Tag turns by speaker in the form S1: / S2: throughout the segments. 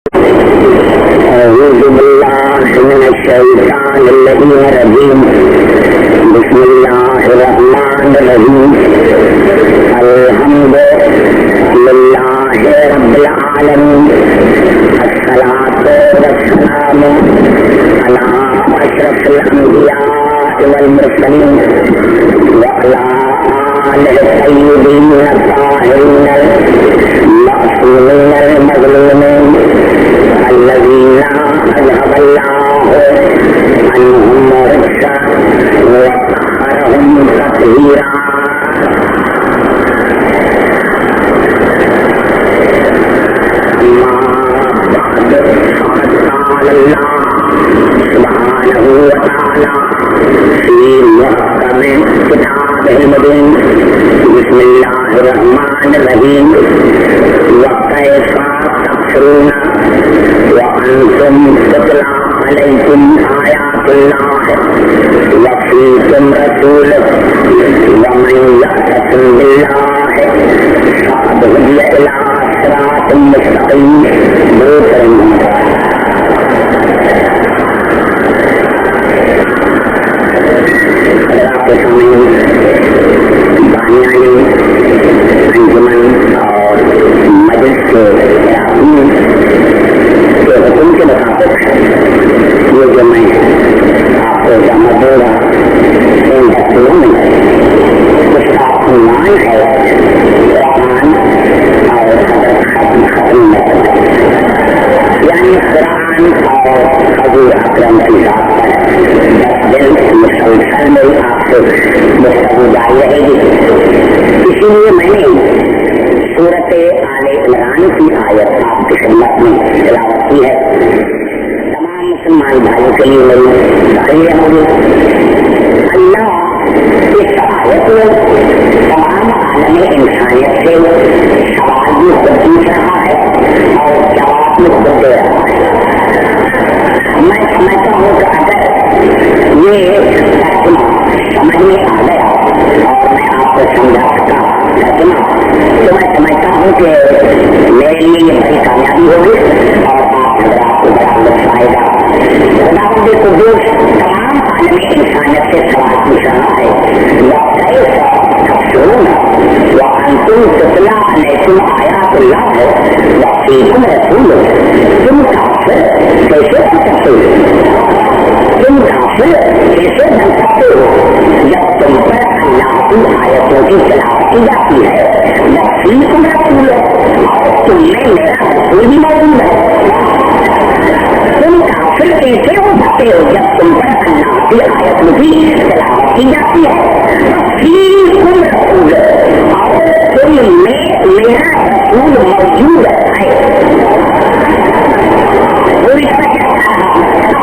S1: أعوذ بالله من الشيطان اللعين الرجيم. بسم الله الرحمن الرحيم. الحمد لله رب العالمين. الصلاة والسلام على أشرف الأنبياء والمرسلين وعلى آله الطيبين الطاهرين المعصومين المظلومين الذين أذهب الله عنهم الرجس وطهرهم تطهيرا. أما بعد فقد قال الله سبحانه وتعالى في محكم كتابه المبين. بسم الله الرحمن الرحيم. وكيف تكفرون وأنتم تتلى عليكم آيات الله وفيكم رسوله ومن يعتصم بالله فقد هدي إلى صراط مستقيم. انجمن اور مجلس کے حکم کے مطابق یہ جو میں آپ کو جمع دے رہا ان دستوروں میں اس کا عنوان ہے قرآن اور ختم یعنی قرآن اور حضور اکرم کی ذات پر 10 دن مسلسل میں آپ سے گفتگو جاری رہے گی. اسی لیے میں نے سورت آل عمران کی آیت آپ کی خدمت میں تلاوت کی ہے. تمام مسلمان بھائیوں کے لیے میری تحریر ہوگی. اللہ اس آیت میں تمام عالم انسانیت سے سوال بھی خود پوچھ رہا ہے اور جواب بھی خود دے رہا ہے. میں سمجھتا ہوں کہ اگر یہ ترجمہ سمجھ میں آ گیا اور میں آپ کو سمجھا سکا ترجمہ تو میں سمجھتا ہوں کہ میرے لیے یہ بڑی کامیابی ہوگی اور آپ حضرات کو بڑا لطف آئے گا. خداوند قدوس تمام عالم انسانیت سے سوال پوچھ رہا ہے وَكَيْفَ تَكْفُرُونَ وَأَنْتُمْ تُتْلَىٰ عَلَيْكُمْ آيَاتُ اللَّهِ وَفِيكُمْ رَسُولُهُ. تم کافر کیسے بن سکتے ہو؟ تم کافر کیسے بن سکتے ہو جب تم پر اللہ کی آیتوں کی تلاوت کی جاتی ہے؟ وَفِيكُمْ رَسُولُهُ اور تم میں میرا رسول بھی موجود ہے. تم کافر کیسے ہو سکتے ہو جب تم پر اللہ کی آیتوں کی تلاوت کی جاتی ہے؟ وَفِيكُمْ رَسُولُهُ اور تم میں میرا رسول موجود ہے. پوری طرح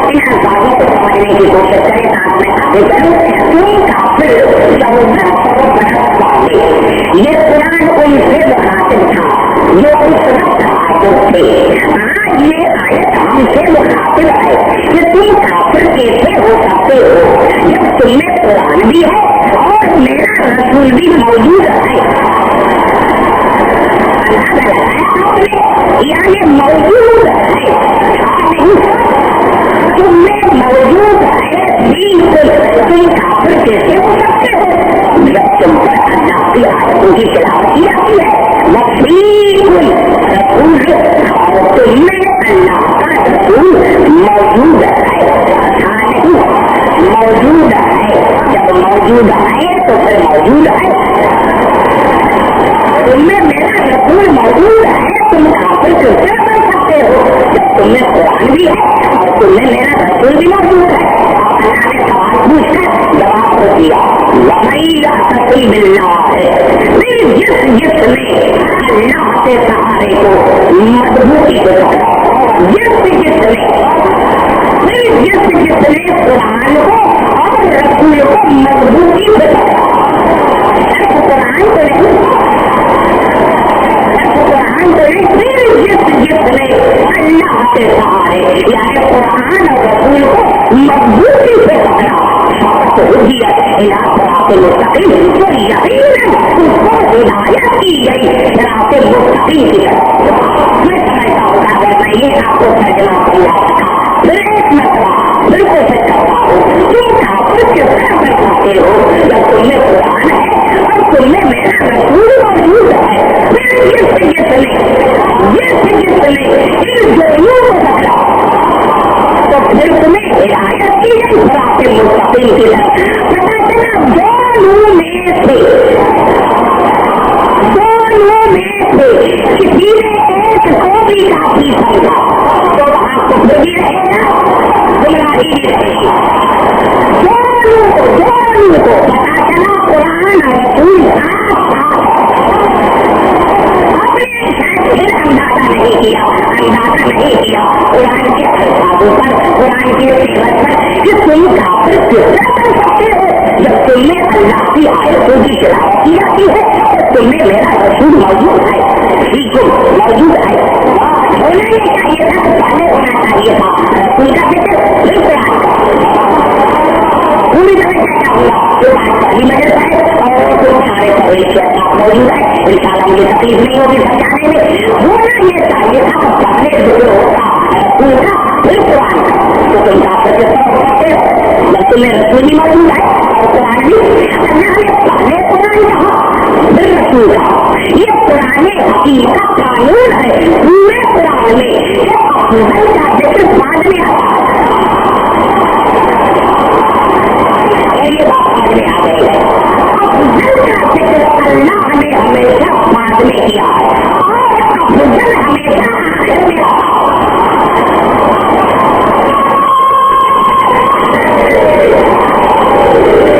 S1: ان الفاظوں کو سمجھنے کی کوشش کریں تاکہ میں آگے چلوں. تم کافر 1400 برس والے یہ قرآن ان سے مخاطب تھا جو اس وقت آتے تھے. آج یہ آیت ہم سے مخاطب ہے کہ تم کافر کیسے ہو سکتے ہو جب تم میں قرآن بھی ہے اور میرا رسول بھی موجود ہے. یعنی موجود ہے تم میں موجود ہے بالکل. تم کافر کیسے ہو سکتے ہو جب تم پر اللہ کی آیتوں کی تلاوت کی جاتی ہے. وَفِيكُمْ رَسُولُهُ اور تم میں اللہ کا رسول موجود ہے. موجود ہے جب موجود ہے تو پھر موجود ہے. تم میں میرا رسول موجود ہے. تم کافر کیسے بن سکتے ہو جب تم میں قرآن بھی ہے اور تم میں میرا رسول بھی موجود ہے. اللہ نے سوال پوچھ کر جواب کو دیا. وَمَن يَعْتَصِم بِاللَّهِ پھر جس نے اللہ سے سہارے کو مضبوطی سے پکڑا. جس نے قرآن کو اور رسول کو مضبوطی سے پکڑا. قرآن کو نہیں پھر جس نے اللہ سے سہارے یعنی قرآن اور رسول کو مضبوطی سے پکڑا. مستقیم تو یقیناً اس کو ہدایت کی گئی صراط مستقیم کی طرف. میں سمجھتا ہوں اگر میں یہ آپ को तर्जमा समझा सका। फिर एक मसला बिल्कुल फिर करता हूँ, तुम काफिर किस तरह कर पाते हो जब तुमने कुरान है और तुमने मेरा रसूल मौजूद है, फिर ये सिगित ने इन दोनों को पकड़ा तो फिर तुम्हें हिदायत की गई सिराते मुस्तकीम की तरफ। पता चला दोनों में से किसी ने एक को भी काफी समझा तो वहां कुफ्र भी रहेगा, गुमराही भी रहेगी। दोनों को पता चला कुरान और रसूल अपने शायद फिर अंदाजा नहीं किया कुरान के अल्फाजों पर, कुरान के सेवक पर कि तुम काफिर किस तरह कर सकते हो जब तुमने अल्लाह की आयतों की तिलावत की जाती है तो तुमने मेरा रसूल मौजूद है, मौजूद है। होना ये चाहिए था, पहले होना चाहिए था रसूल का जिक्र फिर कुरान पूरी तरह क्या हुआ जो बात पहली मजल है और जो सारे पहले के साथ मौजूद है। इंशाअल्लाह मुझे तकलीफ नहीं होगी समझाने में। होना ये चाहिए था कि पहले जिक्र होता रसूल का फिर कुरान तो तुम काफिर किस तरह करते हो जब तुम्हें रसूल भी मौजूद है और कुरान भी। अल्लाह ने पहले कुरान कहा फिर रसूल कहा, ये पुराने हकीकत कानून है पूरे कुरान में कि अफजल का जिक्र बाद में आता है। ये बात समझ में आ गई है, अफजल का जिक्र अल्लाह ने हमेशा बाद में किया है और अफजल हमेशा आखिर में आता है।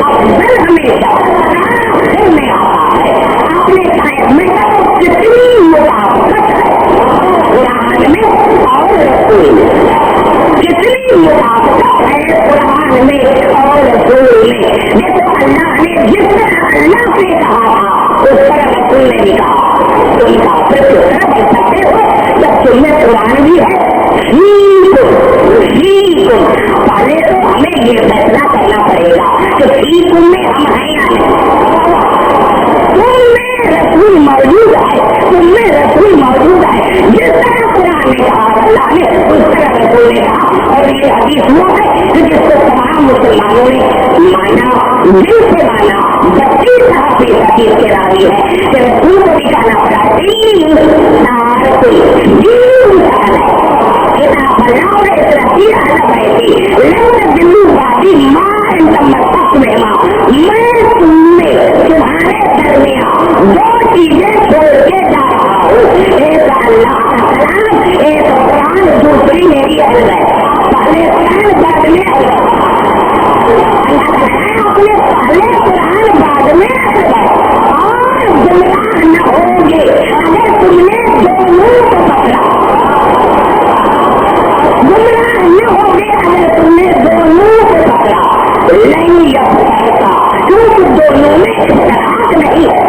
S1: अफजल हमेशा आखिर में आता है। आपने शायद में कितनी मुताबिकत है कुरान में और रसूल में, कितनी मुताबिकत है कुरान में और रसूल में। देखो अल्लाह ने जिस तरह अल्लाह से कहा था उस तरह रसूल ने भी कहा। तुम काफिर किस तरह बन सकते हो जब तुमने कुरान भी है। पहले तो हमें ये फैसला करना पड़ेगा कि फीकुम में हम हैं या नहीं। तुमने रसूल मौजूद है, तुमने रसूल मौजूद है। जिस तरह कुरान ने कहा अल्लाह ने उस तरह रसूल ने कहा। और ये हदीस हुआ है कि जिसको तमाम मुसलमानों ने माना, दिल से माना। 32 सहाबी हदीस के रावी है कि रसूल को भी कहना पड़ा मैं तुमने तुम्हारे दरमियान दो चीजें छोड़ के जा रहा हूँ, एक अल्लाह का कलाम, एक कुरान, दूसरी मेरी अहल है। पहले कुरान बाद में अल्लाह अपने पहले कुरान बाद में अहल है। और गुमराह न होंगे अगर तुमने दोनों को पकड़ा, गुमराह न होंगे अगर तुमने दोनों को पकड़ा। नहीं यफरका क्योंकि दोनों में इख्तिलाफ नहीं है,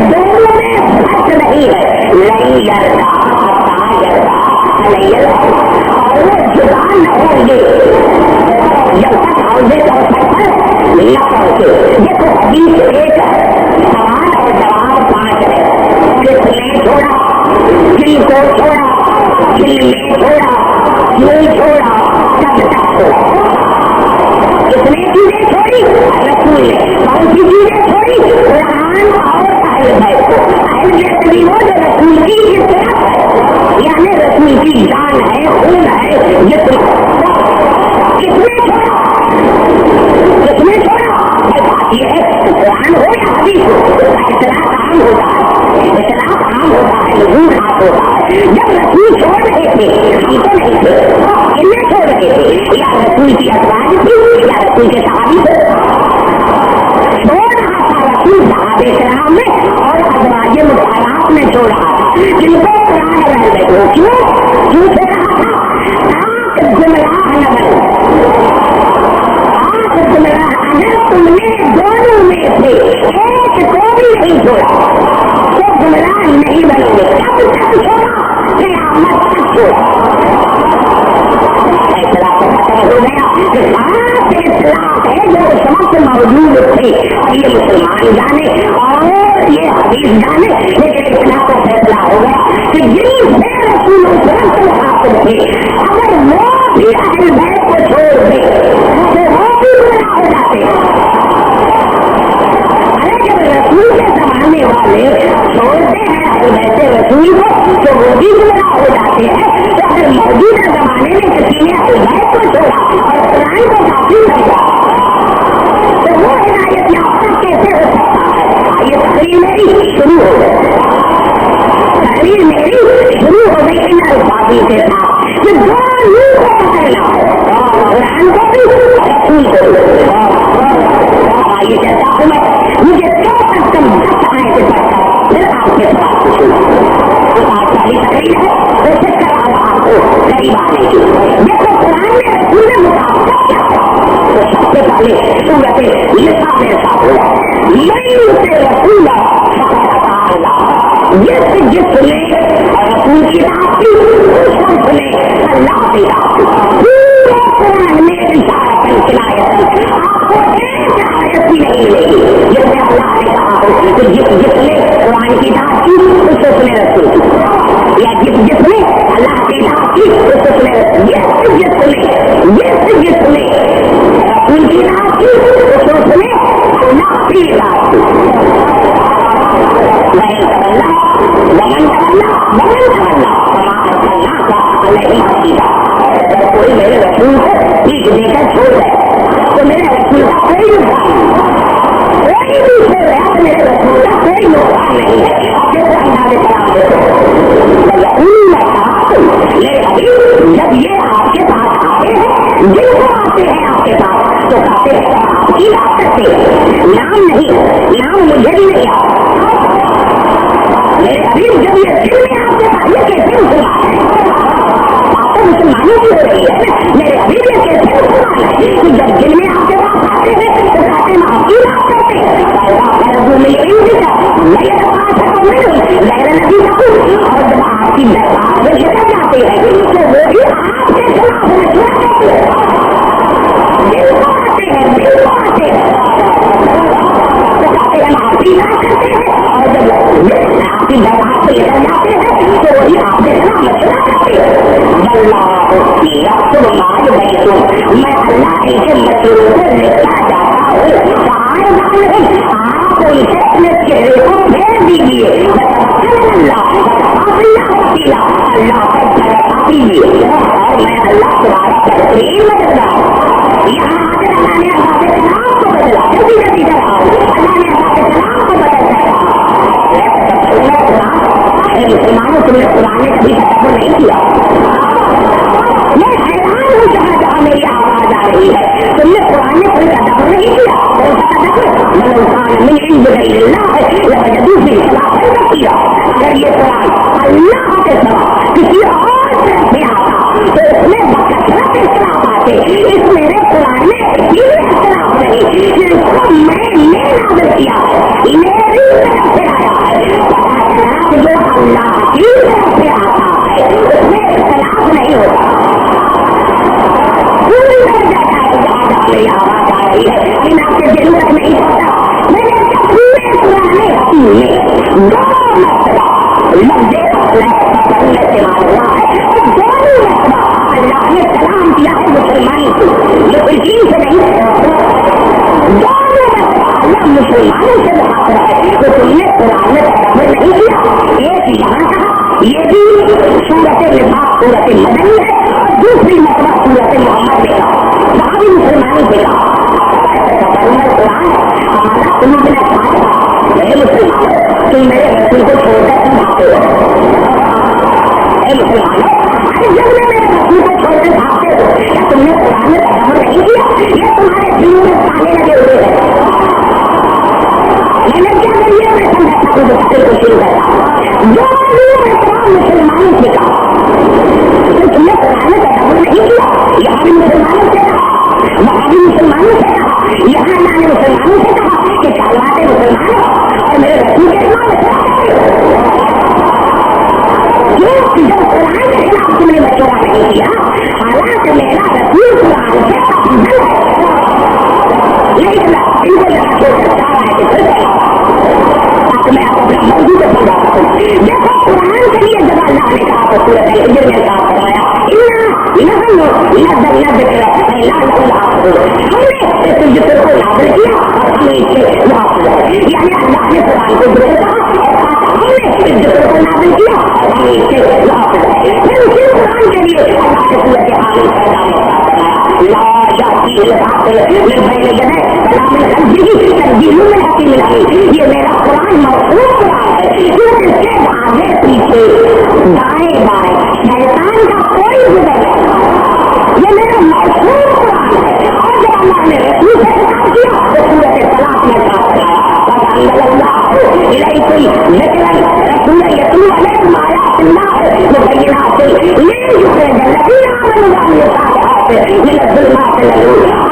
S1: दोनों में फर्क नहीं है। नहीं यरका और वो जुदा न होंगे जब तक औदे तौर पर न पहुंचे। देखो हदीस एक सवाल और जवाब 5 है। किसने छोड़ा, किनको छोड़ा, किसने छोड़ा, क्यों छोड़ा, कब तक छोड़ा। कितने चीजें छोड़ी रसूल ने, कौन सी चीजें छोड़ी, कुरान और अहल बैत को। अहल बैत भी वो जो रसूल की इत्तबा है, यानी रसूल की जान है, खून है, जिस्म। किसने छोड़ा, किसने छोड़ा। बात यह है कुरान हो या हदीस हो, उसका इतलाक आम होता है, इतलाक आम होता है, नज़ूर खास होता है। जब रसूल छोड़ रहे थे हम तो नहीं थे, इन्हें छोड़ रहे थे या रसूल की अज़वाज थी या रसूल के सहाबी थे। छोड़ रहा था रसूल सहाबे किराम में और अज़वाज मुताहरात में छोड़ रहा था, जिनको कुरान रह गए। वो क्यों छोड़ रहा था, ताकि गुमराह न बने। अगर तुमने दोनों में से एक को भी नहीं छोड़ा तो गुमराह नहीं बनोगे। कब तक छोड़ा, क़यामत तक छोड़ा। फैसला तो खत्म हो गया कि साथ इस्लाम बात है जो उस वक्त मौजूद थे। ये मुसलमान जाने और ये हदीस जाने, लेकिन इतना तो फैसला हो गया कि जिन रसूल हासिल थे अगर वो भी अहल बैत को छोड़ दे तो वो भी गुनाह हो जाते। अरे जब रसूल के जमाने वाले छोड़ते हैं अहल बैत रसूल को तो वो भी गुनाह हो जाते हैं। तो अगर मौजूदा जमाने में किसी ने अहल बैत को छोड़ा और कुरान को काफिर समझा तो वो हिदायत याफ्ता कैसे हो सकता है। ये तकरीर मेरी शुरू हो गई, तकरीर मेरी शुरू हो गई इन अल्फाज़ों के साथ कि दो नूर को पकड़ना है, कुरान को भी रसूल को भी। ये कहता हूँ मैं, मुझे कब तक तुम 10 आयतें पढ़कर फिर आपके सवाल पूछूंगा। उस आज वाली तकरीर है, कोशिश कर रहा था आपको करीब आने की। देखो कुरान में रसूल में मुताबिक क्या है। तो सबसे पहले सूरत निसा में साथ हुआ से रसूल जिसने रसूल की बात की उसने अल्लाह की बात की। पूरे कुरान में इशारतन किनायतन आपको एक आयत भी नहीं मिलेगी जिसमें अल्लाह ने कहा हो कि जिसने कुरान की बात की उसने रसूल की, या जिसने अल्लाह की बात की उसने जिसने रसूल की बात की उसने अल्लाह की बात की। कोई मेरे रसूल को पीठ देकर छोड़ रहे तो मेरे रसूल का कोई नुकसान नहीं, कोई भी छोड़ रहा तो मेरे रसूल का कोई नुकसान नहीं है। आपके अंदाजे कराम जब ये आपके पास आते हैं, जिनको आते हैं आपके पास तो कहते हैं आपकी बात करते हैं, नाम नहीं, नाम मुझे भी नहीं आता। मेरे अभी जब ये दिल में आपके पास ये कैसे मुसलमान है, आप तो मुसलमानों की हो रही है। मेरे अभी ये कैसे मुसलमान है कि जब दिल में आपके पास आते हैं तो कहते हैं आपकी बात करते हैं। और जब आपकी बात में निकल जाते हैं तो वो भी आपके खिलाफ मशवरा करते हैं, आते हैं तो कहते हैं आपकी बात करते हैं। और जब आपकी बात से निकल जाते हैं तो वही आपके खिलाफ मशवरा करते हैं। मैं अल्लाह इनके मशवरों को लिखता जाता हूँ। आप उनसे अपने चेहरे को फेर दीजिए, अल्लाह कीजिए और मैं अल्लाह तुम्हारा बेहतरीन बदला। यहाँ आकर अल्लाह ने अल्लाह के कलाम को बदला, जल्दी जल्दी कराओ, अल्लाह ने अल्लाह के कलाम को बदल दिया। मुसलमानों तुमने कुरान में कभी तदब्बर नहीं किया। मैं हैरान हूँ जहाँ जहाँ मेरी आवाज आ रही है, तुमने कुरान में कोई तदब्बर नहीं किया। अगर ये कुरान अल्लाह के सिवा किसी और से आता तो उसमें बकसरत इख्तिलाफ आते। इस मेरे कुरान में इसीलिए इख्तिलाफ नहीं कि इसको मैंने नाज़िल किया है, मेरी तरफ से आया है। पता चला कि जो अल्लाह की तरफ से आता है उसमें इख्तिलाफ नहीं होता। पूरी मेरी आवाज आ रही है लेकिन आपके दिल तक नहीं पहुंचा। मैंने पूरे पुराने में लफ्ज़े इस्तेमाल हुआ है और दोनों मरतबा अल्लाह ने सलाम दिया है मुसलमान को, मुस्लिम से नहीं। दोनों मरतबा अल्लाह मुसलमानों से मुखातिब है तो तुमने कुरान में तदब्बर नहीं किया। एक यहाँ कहा, ये भी सूरत निफाक सूरत मदनी है और दूसरी मरतबा सूरत मोहम्मद में कहा, वहाँ भी मुसलमानों से कहा। कुरान हमारा उन्होंने कहा मेरे मुसलमान तुम मेरे रसूल को छोड़कर तुम भागते हो। मुसलमानों अरे जब मैं मेरे रसूल को छोड़कर भागते हो क्या तुमने कुरान में तदब्बर नहीं किया? ये तुम्हारे दिलों में ताले लगे हुए हैं। मैंने क्या करिए मैं समझा था तफसीर को शुरू करता जो मुसलमानों से कहा तो तुमने कुरान में तदब्बर नहीं किया। यहाँ भी मुसलमानों से कहा, वहाँ भी मुसलमानों से कहा, यहाँ अल्लाह ने मुसलमानों से कहा कि चालवाते मुसलमान और मेरे रसूल के जब कुरान के खिलाफ तुमने मशवरा नहीं किया, हालांकि मेरा रसूल कुरान से अफजल है। साथ फरमाया हमने इस जिक्र को नाज़िल किया और हमने इसे वापस यानी अल्लाह ने कुरान को जिक्र कहा हमने इस जिक्र को नाज़िल किया और हमने इसे वापस फिर उसी कुरान के लिए अल्लाह ने सूरत आल फरमाया ला याती अल बातिल मिन बैन यदैहि वला मिन खल्फिही तंज़ीलुम मिन हकीमिन हमीद। ये मेरा कुरान महफूज कुरान है, इसके आगे पीछे दाएं बाएं शैतान का कोई गुजर नहीं। ये मेरा महफूज कुरान है। और जब अल्लाह ने रसूल से खिताब किया तो सूरत तलाक में कहा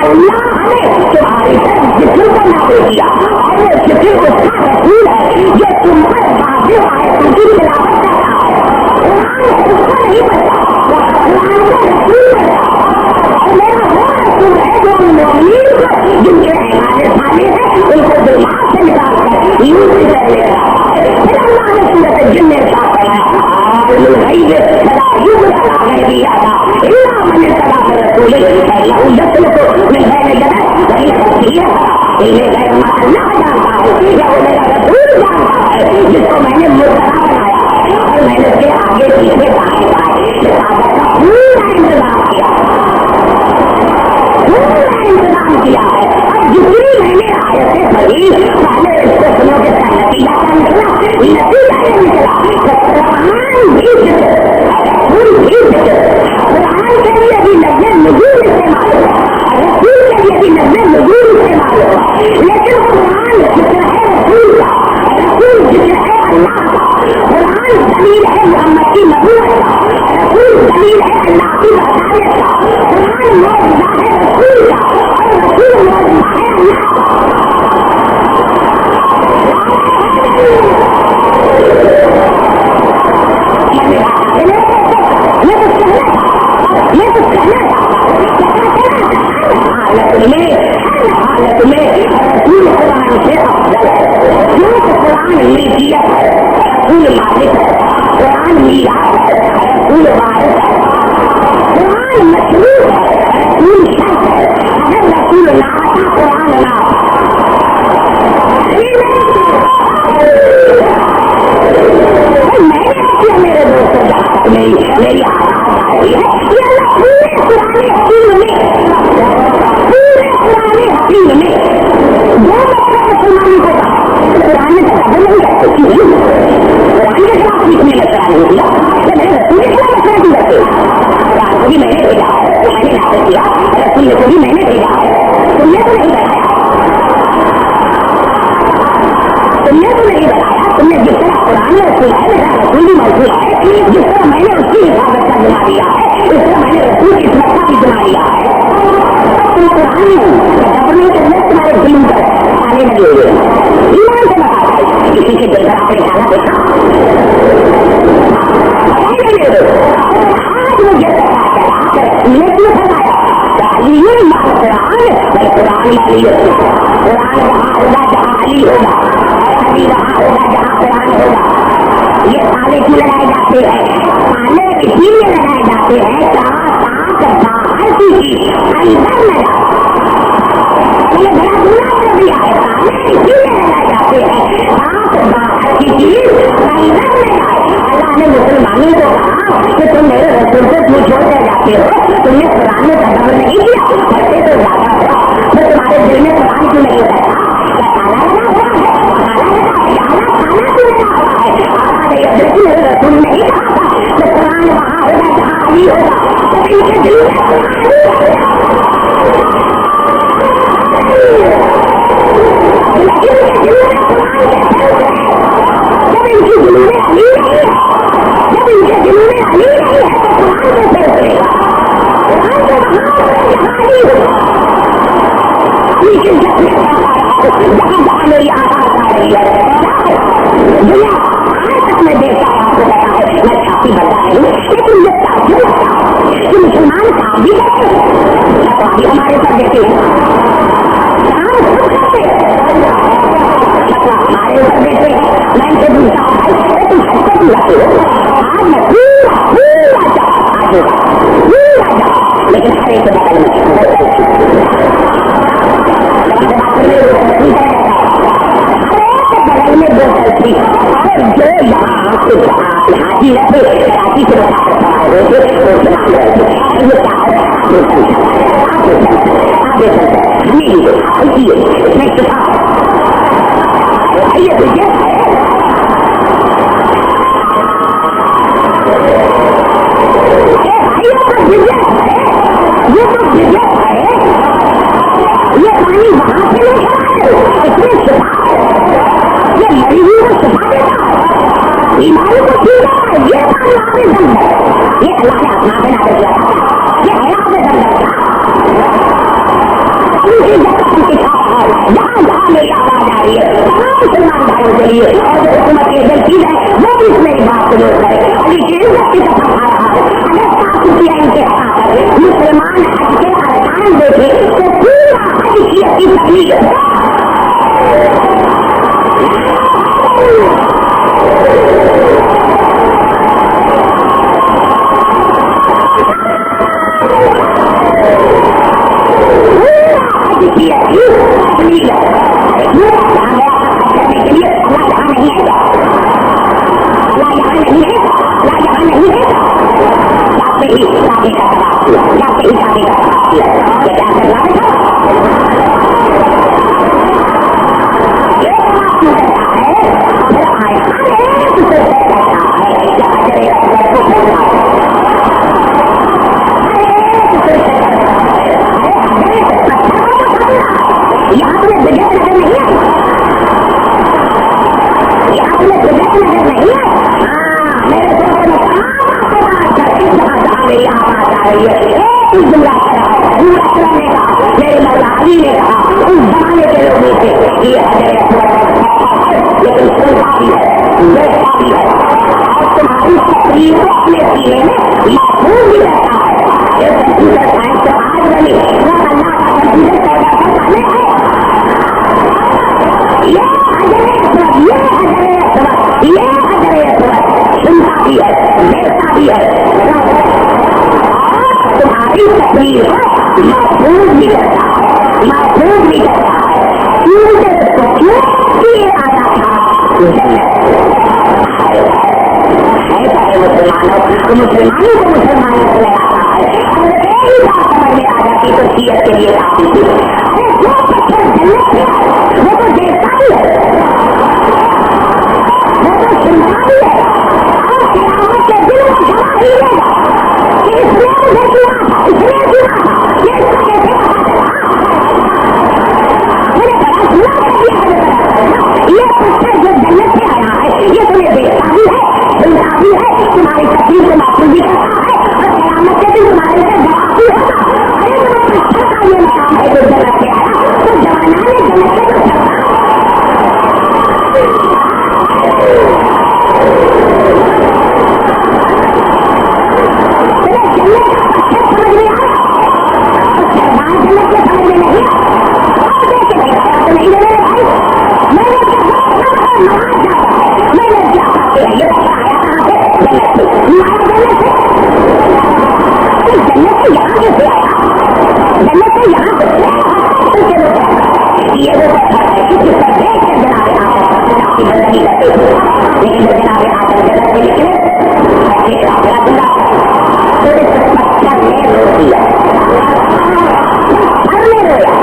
S1: अल्लाह ने तुम्हारी जिक्र को नाज़िल किया और वो जिक्र उसका रसूल है जो तुम पर वाजिब आयतों की तिलावत करता है। कुरान उसको नहीं पढ़ता, कुरान का रसूल पढ़ता और मेरा वो रसूल है जो मोमिन को जिनके हमारे साले हैं उनको दिमाग से निकाल कर यूं से कर ले रहा है। फिर अल्लाह ने सूरत जिन में क्या कराया सदा युग सदा है दिया था इल्ला मन सदा रसूल अल्लाह यसल को मिल बैन यदैहि वही खफिया इल्ले गैर मा अल्लाह जानता है या वो मेरा रसूल जानता है जिसको मैंने मुर्तजा बनाया और मैंने उसके आगे पीछे दाएं बाएं हिफाजत का पूरा इंतजाम किया है। और जितनी मैंने आयतें पढ़ी पहले इसको सुनो कि इसका नतीजा क्या निकला। नतीजा ये निकला कुरान भी जिक्र रसूल भी जिक्र। कुरान के लिए भी लफ्ज़ नुज़ूल इस्तेमाल हुआ, रसूल के लिए भी लफ्ज़ नुज़ूल इस्तेमाल हुआ, लेकिन कुरान जिक्र है रसूल का, रसूल जिक्र है अल्लाह का। कुरान दलील है मोहम्मद की नबूवत का, रसूल दलील है अल्लाह की वसायत का। कुरान मौजूदा है रसूल का और रसूल मौजूदा है अल्लाह का। हालत में रसूल कुरान से अफजल है, क्योंकि कुरान मिल्कियत है, रसूल मालिक है, कुरान मीरास है, रसूल वारिस है, कुरान मशरूर है, रसूल शर्त है। अगर रसूल ना आता कुरान ना मैंने किया मेरे दोस्तों जहाँ तक मेरी आवाज आ रही है ये अल्लाह पूरे पुराने हकीम में दो मतलब मुसलमानों को कहा कुरान में तकबर नहीं करते क्यों कुरान के खिलाफ लिखने मशरा नहीं किया तो मेरे रसूल के खिलाफ मशरा क्यों करते। कुरान को भी मैंने भेजा है, मैंने नाज़िल किया, रसूल को भी मैंने भेजा है, तुमने तो नहीं बनाया, तुमने तो नहीं बनाया। तुमने जिस तरह कुरान में रसूल है मेरा रसूल भी मौजूद है, जिस तरह मैंने उसकी हिफाजत का जिम्मा लिया है इस तरह मैंने रसूल की सुरक्षा भी जिम्मा लिया है। तुम कुरान में तकबर के अंदर तुम्हारे दिल पर ताले लगे हुए ईमान से बताता है किसी के दिल पर आपने खाना देखा आज मुझे पता चला रसूल ने फरमाया तालीम माल कुरान वल कुरान वाली कुरान वहाँ होगा जहाँ अली होगा और अली वहाँ होगा जहाँ कुरान होगा। ये ताले क्यों लगाए जाते हैं? ताले इसीलिए लगाए जाते हैं ताकि बाहर की चीज अंदर न जाए। ये बड़ा बुरा कर दिया है, ताले इसीलिए लगाए जाते हैं ताकि बाहर की चीज अंदर न जाए। अल्लाह ने मुसलमानों को कहा कि तुम मेरे रसूल से क्यों छोड़ते जाते हो, तुमने कुरान में तदब्बर नहीं किया, पढ़ते तो ज्यादा हो, फिर तुम्हारे दिल में कुरान क्यों नहीं होता है? ताला लगा हुआ है, ताला क्यों लगा हुआ है? मेरे रसूल ने ही कहा था कि कुरान वहाँ होगा जहाँ अली होगा, तो इनके दिल में जब इनकी दिल में अली नहीं है, जब इनके दिल में अली नहीं है तो कुरान कैसे उतरेगा? कुरान तो वहाँ जहाँ अली होगा। लेकिन जहाँ मेरी आवाज आ रही है दुनिया आज तक मैं देखता हूँ, आपको पता है मैं छाती बता रही हूँ, लेकिन मुझे ताज्जुब लगता है कि मुसलमान काम भी करते हैं, तो हमारे पर देते हैं काम खुद करते हैं, हमारे ऊपर देते हैं। मैं इनसे पूछता हूँ भाई तुम हज को पूरा हो? आज मैं पूरा ہوگا لیکن ہر ایک بغل میں بغل میں بوتل تھی اور جو یہاں حاجی رہتے کراچی سے ہوئے تھے میں شفا یہ تو یہ ہے یہ تو بزنس ہے یہ پانی وہاں سے لے کر اس میں شفا ہے یہ مریضوں کو شفا دیتا ہے بیماری کو ٹھیک ہے یہ پانی آپ نے دم ہے یہ اللہ نے اپنا بنا کر دیا یہ ہے آپ نے دم رکھا جہاں جہاں میری آواز آ رہی ہے تمام مسلمان بھائیوں کے لیے اور جو حکومت کی غلطی ہے وہ بھی اس میری بات کو روک کرے علی کی عزت کی قسم کھا رہا ہے اگر صاف کیا ان کے ہاتھ مسلمان حج کے ارکان دیکھے تو پورا حج کی اپنی تکلیف مسلمانوں کو مسلمانوں کو لگاتا ہے اگر ایک بات سمجھ میں آ جاتی تو سیرت کے لیے کافی تھی ارے جو پتھر جنت میں ہے وہ تو دیکھتا بھی ہے وہ تو سنتا بھی ہے اور قیامت کے دن وہ گواہ ہی لے گا کہ اس نے مجھے کیا تھا اس نے کیا تھا یہ اس کا کیسے پتا چلا میرے بڑا سنا کر دیا یہ پتھر جو جنت سے آیا ہے یہ تمہیں دیکھتا بھی ہے سنتا بھی ہے تمہاری تکلیف کو محفوظ بھی کرتا ہے اور قیامت کے دن تمہارے سے گواہ بھی ہوگا ارے تمہیں پتھر کا یہ مقام ہے جو جنت سے آیا تو جوانان نے جنت سے کچھ کرتا جنت کا پتھر سمجھ میں آیا اور سردار جنت کے سمجھ میں نہیں آیا اور دیکھے بتایا تو نہیں میرے بھائی میں نے کیا نماز جاتا ہے میں نے کیا کرتے ہیں یہ بتا آیا کہاں سے جنت سے جنت سے یہاں کیسے آیا جنت سے یہاں سے یہ وہ پتھر ہے جس پر دیکھ کر جناب آدم کی بندگی کرتے تھے لیکن جب جناب آدم جنت سے نکلے تو اس پتھر نے رو دیا پتھر نے رویا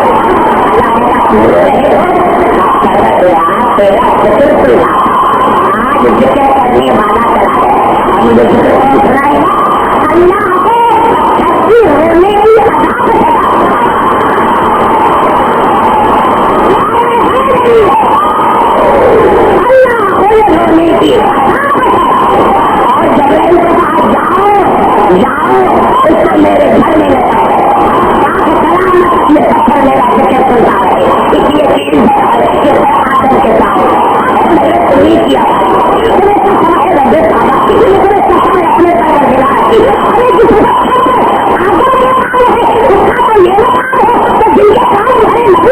S1: تیرا ذکر پورا آج ذکر کرنے والا چلا ہے اور مجھے ذکر کون سنائے گا اللہ کو چھٹی ہونے کی عذاب ہے اللہ کو رونے کی عذاب ہے اور جبرائیل کے پاس جاؤ اس کو میرے گھر میں لے جاؤ سلامت یہ پتھر میرا ذکر سنتا رہے اس لیے چیز ہے آدم کے ساتھ نہیں کیا تمہیں تو سمائے ربے صاحب کی تمہیں سمائے اپنے پیدا دلا کی ارے جس وقت آدم کے کام ہے اس کا تو یہ کام ہے تو جن کے کام تمہارے نبی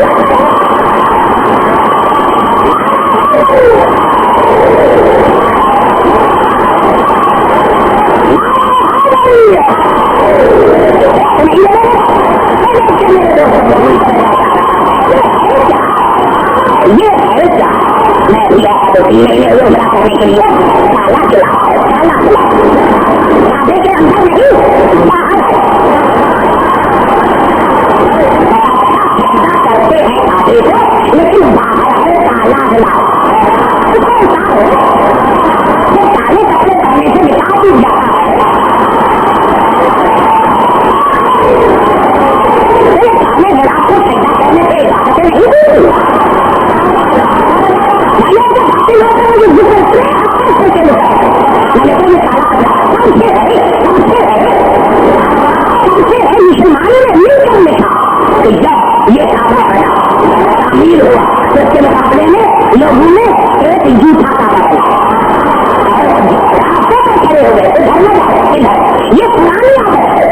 S1: दिया है 2-3 महीने हुए उमरा करने के लिए, काला किला है, काला किला काबे के अंदर नहीं बाहर है। करते हैं काबे को, लेकिन बाहर है काला किला। कौन सा है जो काले कपड़े पहनने से निकाल भी जाता है? काले गुलाब को पैदा करने से इजाजत नहीं दी। मुसलमानों ने मिलकर लिखा कि जब ये काबा बना तामीर हुआ तो उसके मुकाबले में लोगों ने एक झूठा काबा बनाया और रास्ते पर खड़े हो गए तो घर में जा रहे इधर। ये पुरानी आदत है।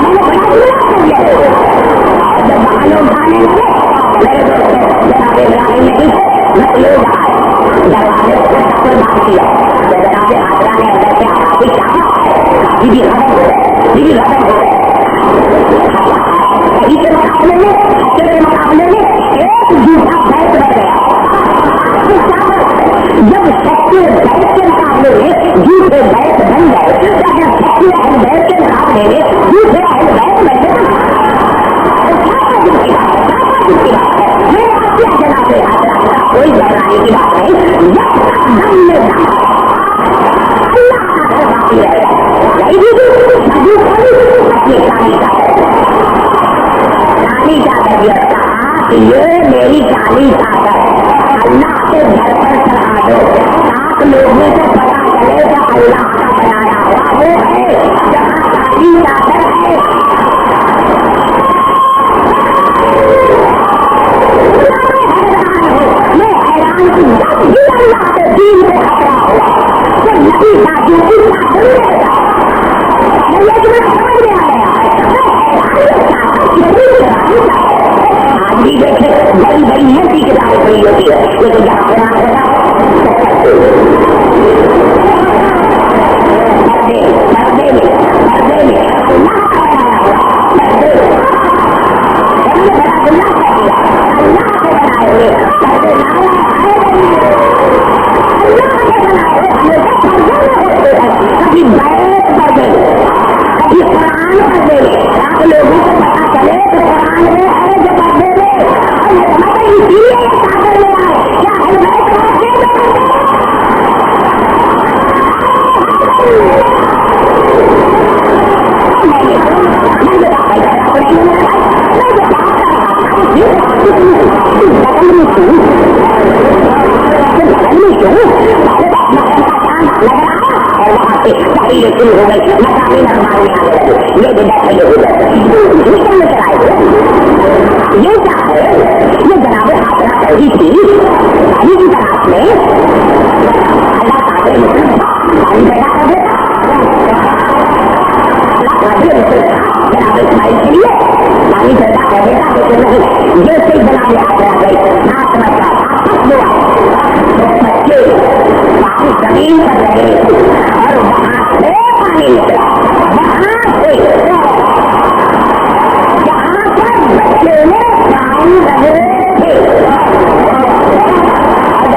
S1: मैंने बड़ा जुड़ा कर दिया और जब वहां लोग आने लगे मेरे दोस्तों जनाब इब्राहिम नहीं लोग आए दरवाजे को टक्कर बांध दिया तो जनाब हाजरा ने अंदर से आवाज़ी क्या बीबी खत्म हो गए, बीबी खत्म हो गए। सही के मुकाबले में सच्चे के मुकाबले में एक झूठा बैठ बन गया। जब सच्चे बैठ के मुकाबले में झूठे बैठ बन गए, अगर सच्चे अहल बैठ के मुकाबले में झूठे अहल बैठ बन गए कोई घबराने की बात नहीं। जब तक दम में दम अल्लाह का घर बाकी रहेगा। अपनी काली चादर कहा कि ये मेरी काली चादर अल्लाह के घर पर चढ़ा दो, सात लोगों को पता चलेगा अल्लाह का बनाया हुआ वो है जहाँ काली चादर है। मैं हैरान हूँ जब भी अल्लाह के दीन पे खतरा हुआ तो नबी का जो इतना रहेगा ये तुम्हें समझ में आ गया। आज भी देखे बड़ी बड़ी नदी किताबें पड़ी होती है, लेकिन जहाँ बना होता पर्दे में अल्लाह का बनाया हुआ पर्दे अल्लाह का दिया अल्लाह के बनाए हुए पर्दे अल्लाह के बनाए हुए हमेशा पर्दे में होते हैं। कभी बैठ पर्दे में, कभी कुरान पर्दे में। आप लोगों को पता चले तो कुरान में है जो पर्दे में, और ये समझते इसीलिए ये चादर ले आए क्या है बैठ पर्दे में। शुरू हो गई मकामी नरमान में आने लगे, ये बिदअत है, ये बिदअत है। लेकर आए ये क्या है? ये जनाब हाजरा कही थी पानी की तलाश में अल्लाह कादर मुसलमान पानी पैदा कर देता, अल्लाह कादर मुसलमान जनाब इस्माइल के लिए पानी पैदा कर देता, लेकिन नहीं ये से जनाब हाजरा गई 7 मरतबा आपस हुआ बच्चे पानी जमीन पर रहे और वहां से पानी निकला, वहां से जहां पर बच्चे ने पानी रहे थे और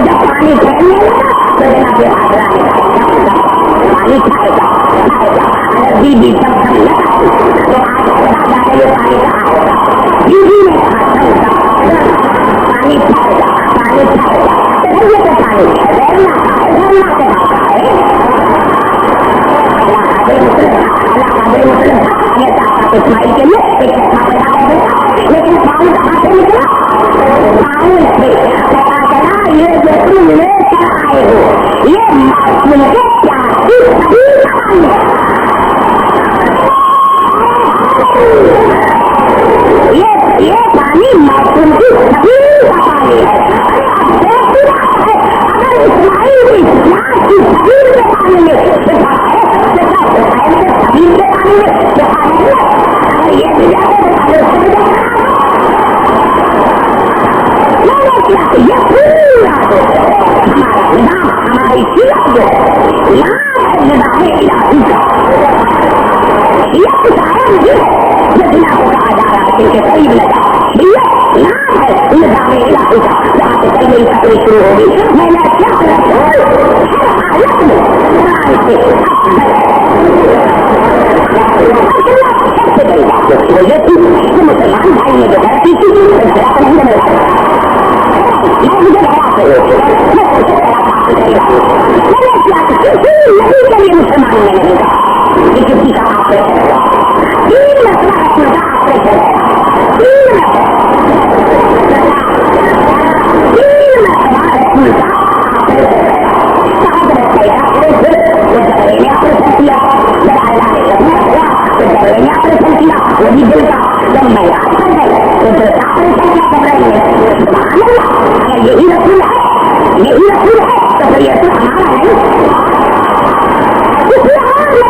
S1: जब पानी फैलने लगा तो जनाब हाजरा ने पानी खाएगा अगर बीबी जब हम लगा तो आज राजा ने ये पानी कहा होगा, बीबी ने कहा पानी खाएगा ये तो पानी रहना के खाता है। अल्लाह कादिर मुसलमान ये चाहता इस्माइल के लिए एक चश्मा पैदा कर देता, लेकिन पानी कहाँ से निकला? पानी से पता चला ये जो तुम लेकर आए हो ये मासूम के प्यार की सभी पानी है। ये पानी मासूम की सभी का पानी है। अगर इस्माइल भी इस्लाम की सभी के पानी में शिफा है तो क्या हुसैन के सभी के पानी में शिफा नहीं है? अगर ये भी जाते तो मैंने किया कि ये पूरा हमारा निजाम हमारी शिया जो है निजाम इलाही का शिया कुछ आया नहीं है जो बिना होगा تیاری شروع ہوگی. میں نے کیا یہ تھی کہ مسلمان بھائی نے جو غلطی کی نہیں مجھے نہیں کے لیے مسلمان میں نہیں کہا کہ کسی کا آپریشن ہوا. 3 مسئلہ رکھنے کا آپریشن ہے. 3 مسئلہ رکھنے کا آپریشن ہے. کیا جب اللہ نے کرنا ہوا تو ڈرے نے آپریشن کیا وہ بھی دل کا. جب میدان کر گئے تو دل کا آپریشن کیا کر رہے ہیں. اگر یہی رسول ہے تو پھر یہ تو ہمارا ہے. اگر میں آگے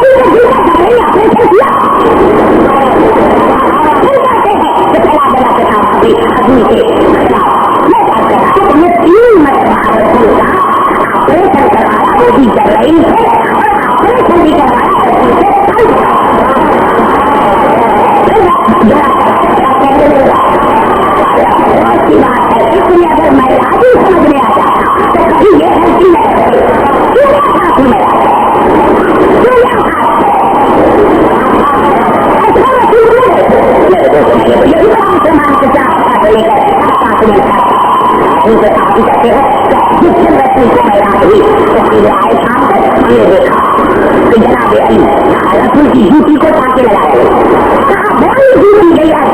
S1: سمجھ میں آ جاتا تو کبھی یہ ہے کہ جناب علی رسول کی جوتی کو ٹانکے لگا رہے کہاں بڑی جوتی گئی کر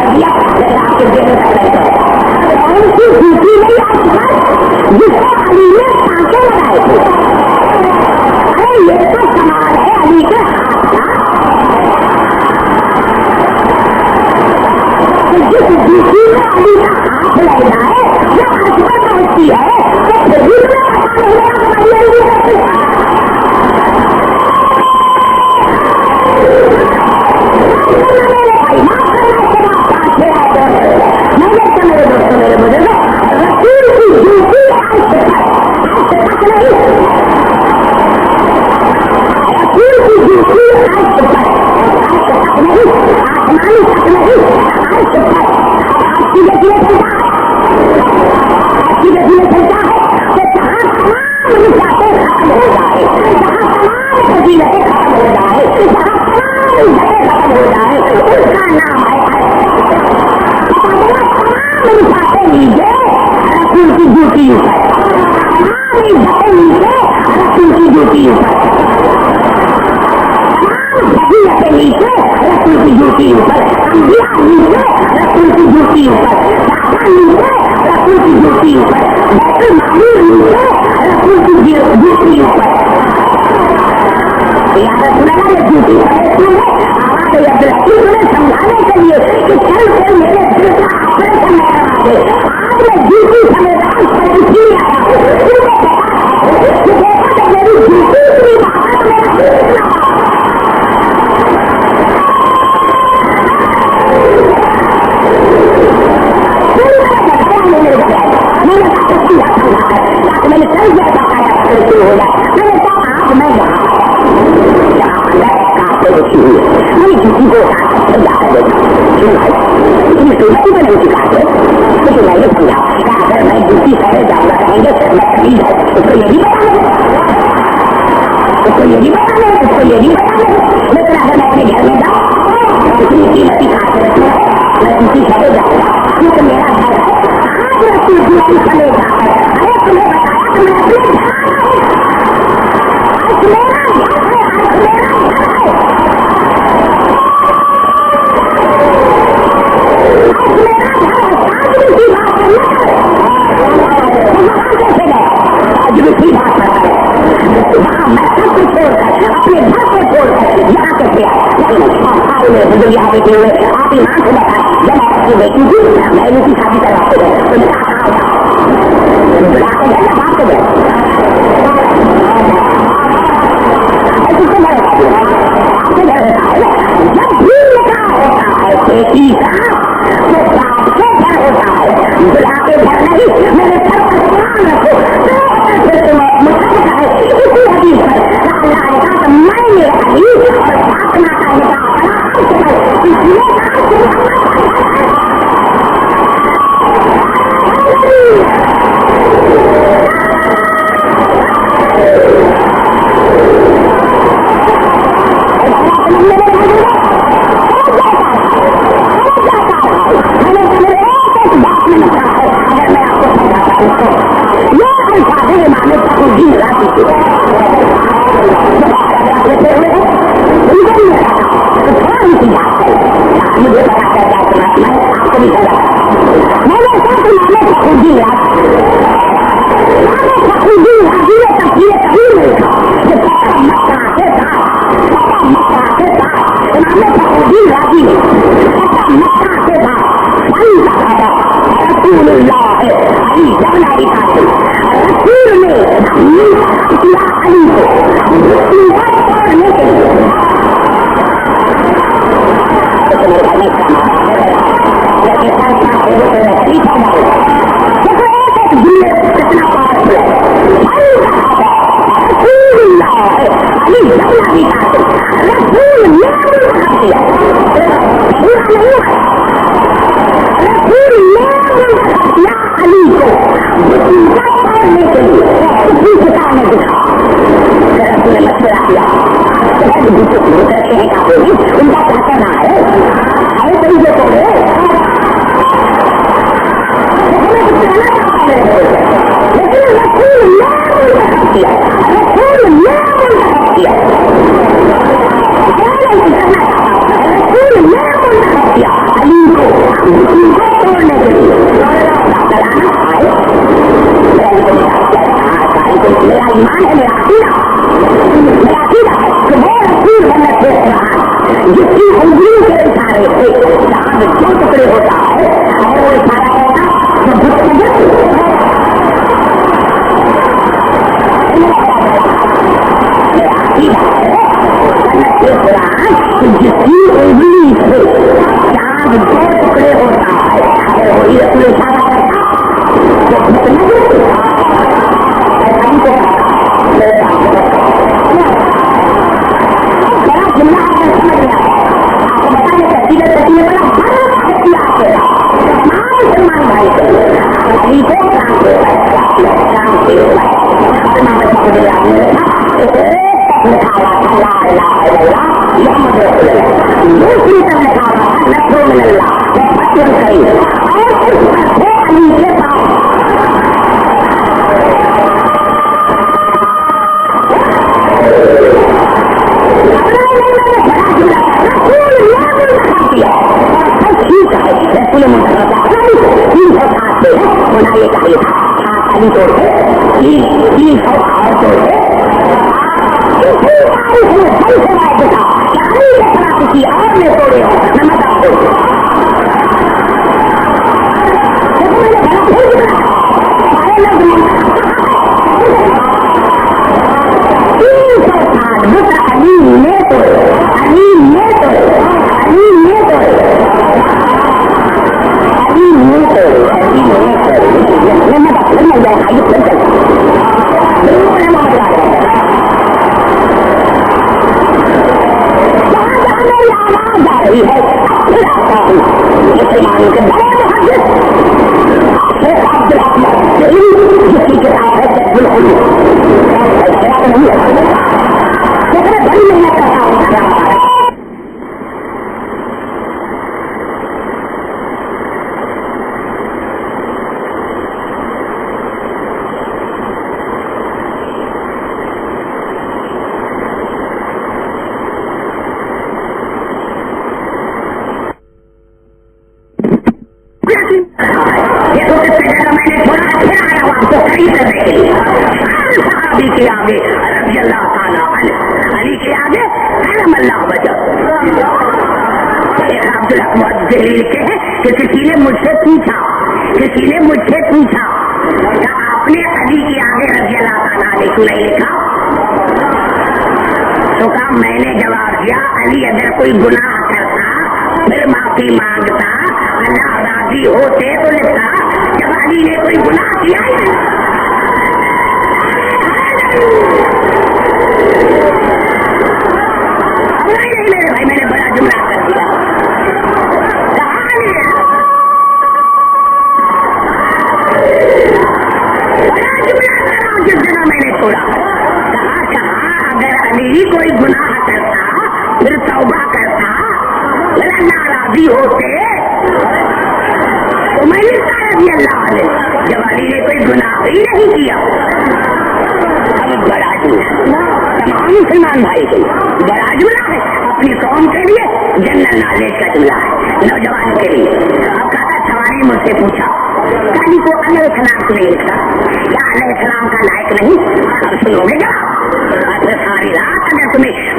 S1: دیا لیکن آپ کے دینے کا لگتا ہے کون سی جوتی نہیں آج جس کو علی نے ٹانکے لگائے تھے. ارے یہ تو کمال ہے علی کے ہاتھ کا. جس جوتی میں علی کا ہاتھ لگ جائے جو ہاتھ پر پہنچتی ہے تو پھر بھی سمجھانے کے لیے کہ چل کے میرے دل کا آپریشن نہ کرا دے. آج میں جوتی سمجھ رہا ہوں میری جوتی اتنی بات میرا میں نے کل جیسا شروع ہو جائے. میں نے کہا آپ میں یہاں رکھی ہوئی ہے میری جوتی کو جا کر دیکھا اتنی سوچتی میں نہیں سکھاتے لیکن میں نے سمجھا کہ اگر میں جوتی پہلے جانا کہیں گے میں خرید ہے اس کو یہ بھی بتا دیں لیکن اگر میں اپنے گھر میں جاؤں اتنی قیمتی کھاتے رکھوں میں جوتی پہلے جاؤں گا کیونکہ میرا گھر ہے. آج رکھتی جوتی پہلے جا کر ارے تمہیں بتایا کہ میں اپنے گھر آج میرا گھر ہے آپ ایمان سے بتا جب میں اپنی بیٹی تھی میں ان کی شادی کرواتے گئے تو میں کہا بلاتے گئے نا بات گئے جب بھی نکاح ہوتا ہے بیٹی کا تو باپ کے گھر ہوتا ہے بلا کے گھر نہیں میرے گھر پر قرآن رکھو اسی حدیث پر اللہ نے کہا میں نے علی اور فاطمہ کا نکاح اللہ ہے علی جان علی قاسم رسول نے کیا علی کو مصیبت پڑھنے کے لیے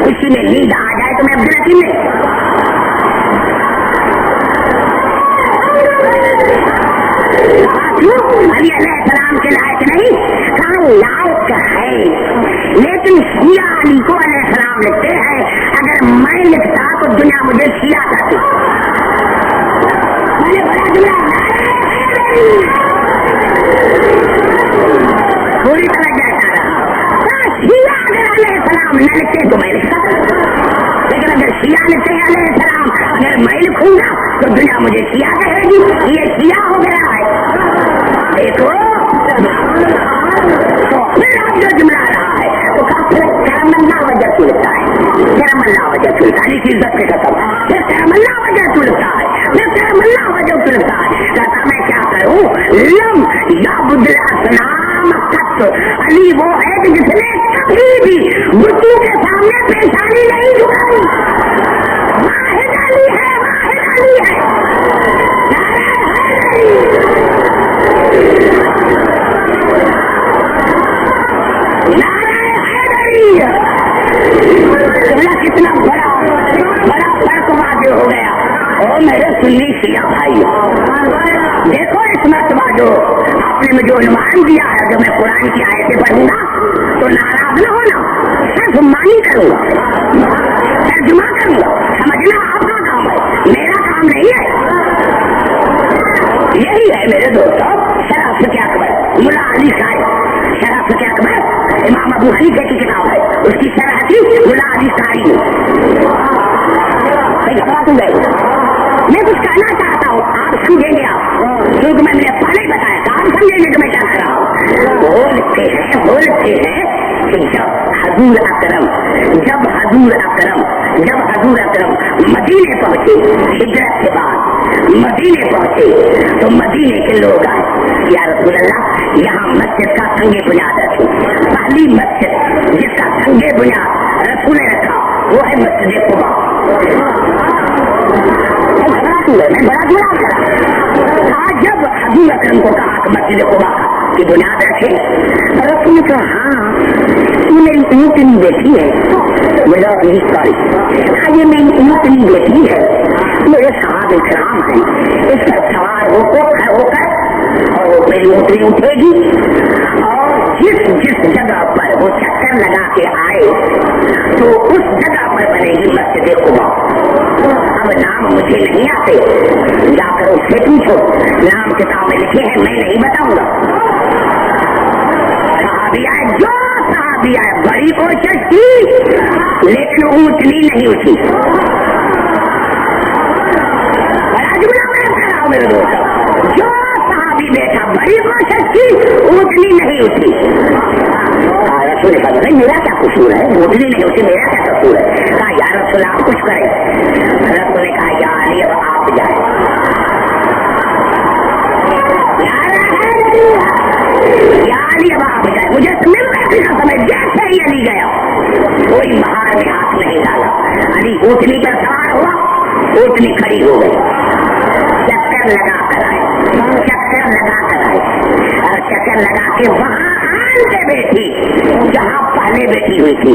S1: खुशी में नींद आ जाए तो मैं अब्दुल हकीम में अली अलैहिस्सलाम के लायक नहीं, कहा लायक है, लेकिन शिया अली को अलैहिस्सलाम लिखते हैं, अगर मैं लिखता तो दुनिया मुझे शिया कहती। मैंने बड़ा जुमला पूरी तरह जैसा रहा, शिया अगर अलैहिस्सलाम न लिखते तो मैं लिखता, लेकिन अगर शिया लिखते हैं अलैहिस्सलाम, अगर मैं लिखूंगा तो दुनिया मुझे शिया कहेगी, ये शिया हो गया है। देखो तो फिर आप जो जुमला रहा है वो काफिर करमल्ला वजह चुलता है, करमल्ला वजह चुलता है, इस इज्जत के खत्म, फिर करमल्ला वजह चुलता है, फिर करमल्ला वजह चुलता है। कहता मैं क्या करूं, लम या बुद्ध असनाम तत्व, अली वो है कि जिसने कभी भी बुद्धू के सामने पेशानी नहीं झुकाई, वाहिद अली है, वाहिद अली है। कितना बड़ा बड़ा फर्क वाक़ हो गया। और मेरे सुन्नी शिया भाई, देखो इस मर्तबा जो आपने मुझे अनुमान दिया है, जो मैं कुरान की आयतें पढ़ूंगा तो नाराज न होना, तर्जुमानी करूंगा, तर्जुमा करूंगा, समझना आपका काम है, मेरा काम नहीं है। यही है मेरे दोस्तों शराफत अकबर, मुल्ला अली साहब शराफत अकबर, इमाम अबू हनीफा की किताब है, उसकी शरह थी मुल्ला अली सारी ने। घबरा तुम गए, मैं कुछ कहना चाहता हूँ, आप समझेंगे, आप क्योंकि मैंने पहले बताया था, आप समझेंगे कि मैं क्या कर रहा हूँ। बोलते हैं कि जब हजूर अकरम मदीने पहुंचे, हिजरत के बाद मदीने पहुंचे तो मदीने के लोग आए, या रसूल अल्लाह यहाँ मस्जिद का संगे बुनियाद रखी। पहली मस्जिद जिसका संगे बुनियाद रसूल ने रखा वो है मस्जिद कुबा। मैं बड़ा जुड़ा आज जब हजूर अकरम को कहा कि मस्जिद कुबा की बुनियाद रखे, रसूल ने कहा हाँ ये मेरी ऊँटनी बेटी है, मेरा ये मेरी ऊँटनी बेटी है, मेरे साहब इकराम है, इस पर सवार होकर और वो मेरी ऊँटनी उठेगी, और जिस जगह पर वो चक्कर लगा के आए तो उस जगह पर बनेगी मस्जिद कुबा। अब नाम मुझे नहीं आते, जाकर उससे पूछो, नाम किताब में लिखे हैं, मैं नहीं बताऊंगा। साहबिया बड़ी कोशिश की लेकिन ऊँटनी नहीं उठी। मेरे दोस्तों जो साहबी बेटा बड़ी कोशिश की ऊँटनी नहीं उठी। रसूल ने कहा नहीं मेरा क्या कसूर है, ऊँटनी नहीं उठी मेरा क्या कसूर है। कहा यार रसूल आप कुछ करें। रसूल ने कहा या अली अब आप जाए, या अली अब आप जाए, मुझे समय जैसे ही अली गया कोई बाहर में हाथ नहीं डाला। अली ऊँटनी पर सवार हुआ, ऊँटनी खड़ी हो गई, चक्कर लगा कर आए और चक्कर लगा के वहां आन पे बैठी जहां पहले बैठी हुई थी।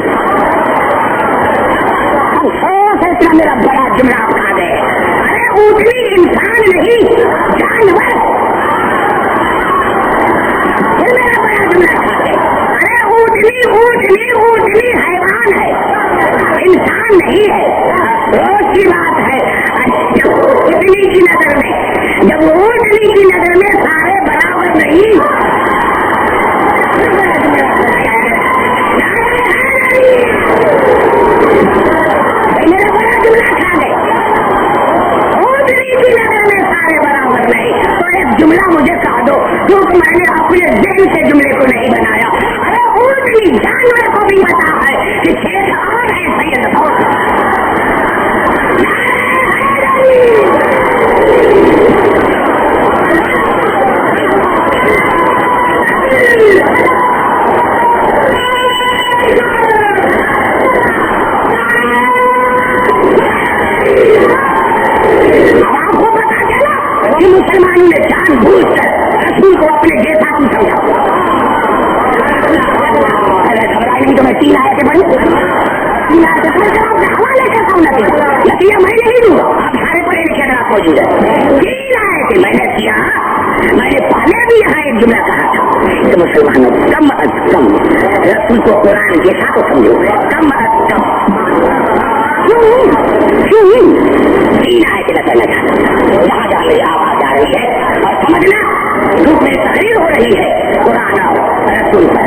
S1: इतना मेरा बड़ा जुमला खा गए, अरे ऊँटनी इंसान नहीं जानवर। फिर मेरा बड़ा जुमला खा गए, अरे ऊँटनी हैवान है, इंसान नहीं है। रोज की बात है, ऊँटनी की नजर में, जब ऊँटनी की नजर में सारे बराबर नहीं, मेरा बड़ा जुमला खा गए, ऊँटनी की नजर में सारे बराबर नहीं। तो एक जुमला मुझे कहा दो, क्योंकि मैंने अपने दिल से जुमले को नहीं बनाया। अरे ऊँटनी जानवर को भी पता है कि शेर और है सैयद मुसलमानों ने जानबूझकर रसूल को अपने जैसा की समझा। अरे घबराए नहीं तो मैं 3 आयतें पढ़ूं, 3 आयतें पढ़कर हवाले करता हूँ नतीजा मैं नहीं दूंगा, आप सारे पढ़े लिखे अगर आप मौजूद है। 3 आयतें मैंने किया, मैंने पहले भी یہاں ایک جملہ کہا تھا کہ مسلمانوں کم از کم رسول کو قرآن جیسا تو سمجھو، کم از کم کیوں تین آیتیں بتانا چاہتا ہوں جہاں جہاں میری آواز آ رہی ہے، اور سمجھنا دھوپ میں تقریر ہو رہی ہے قرآن اور رسول پر.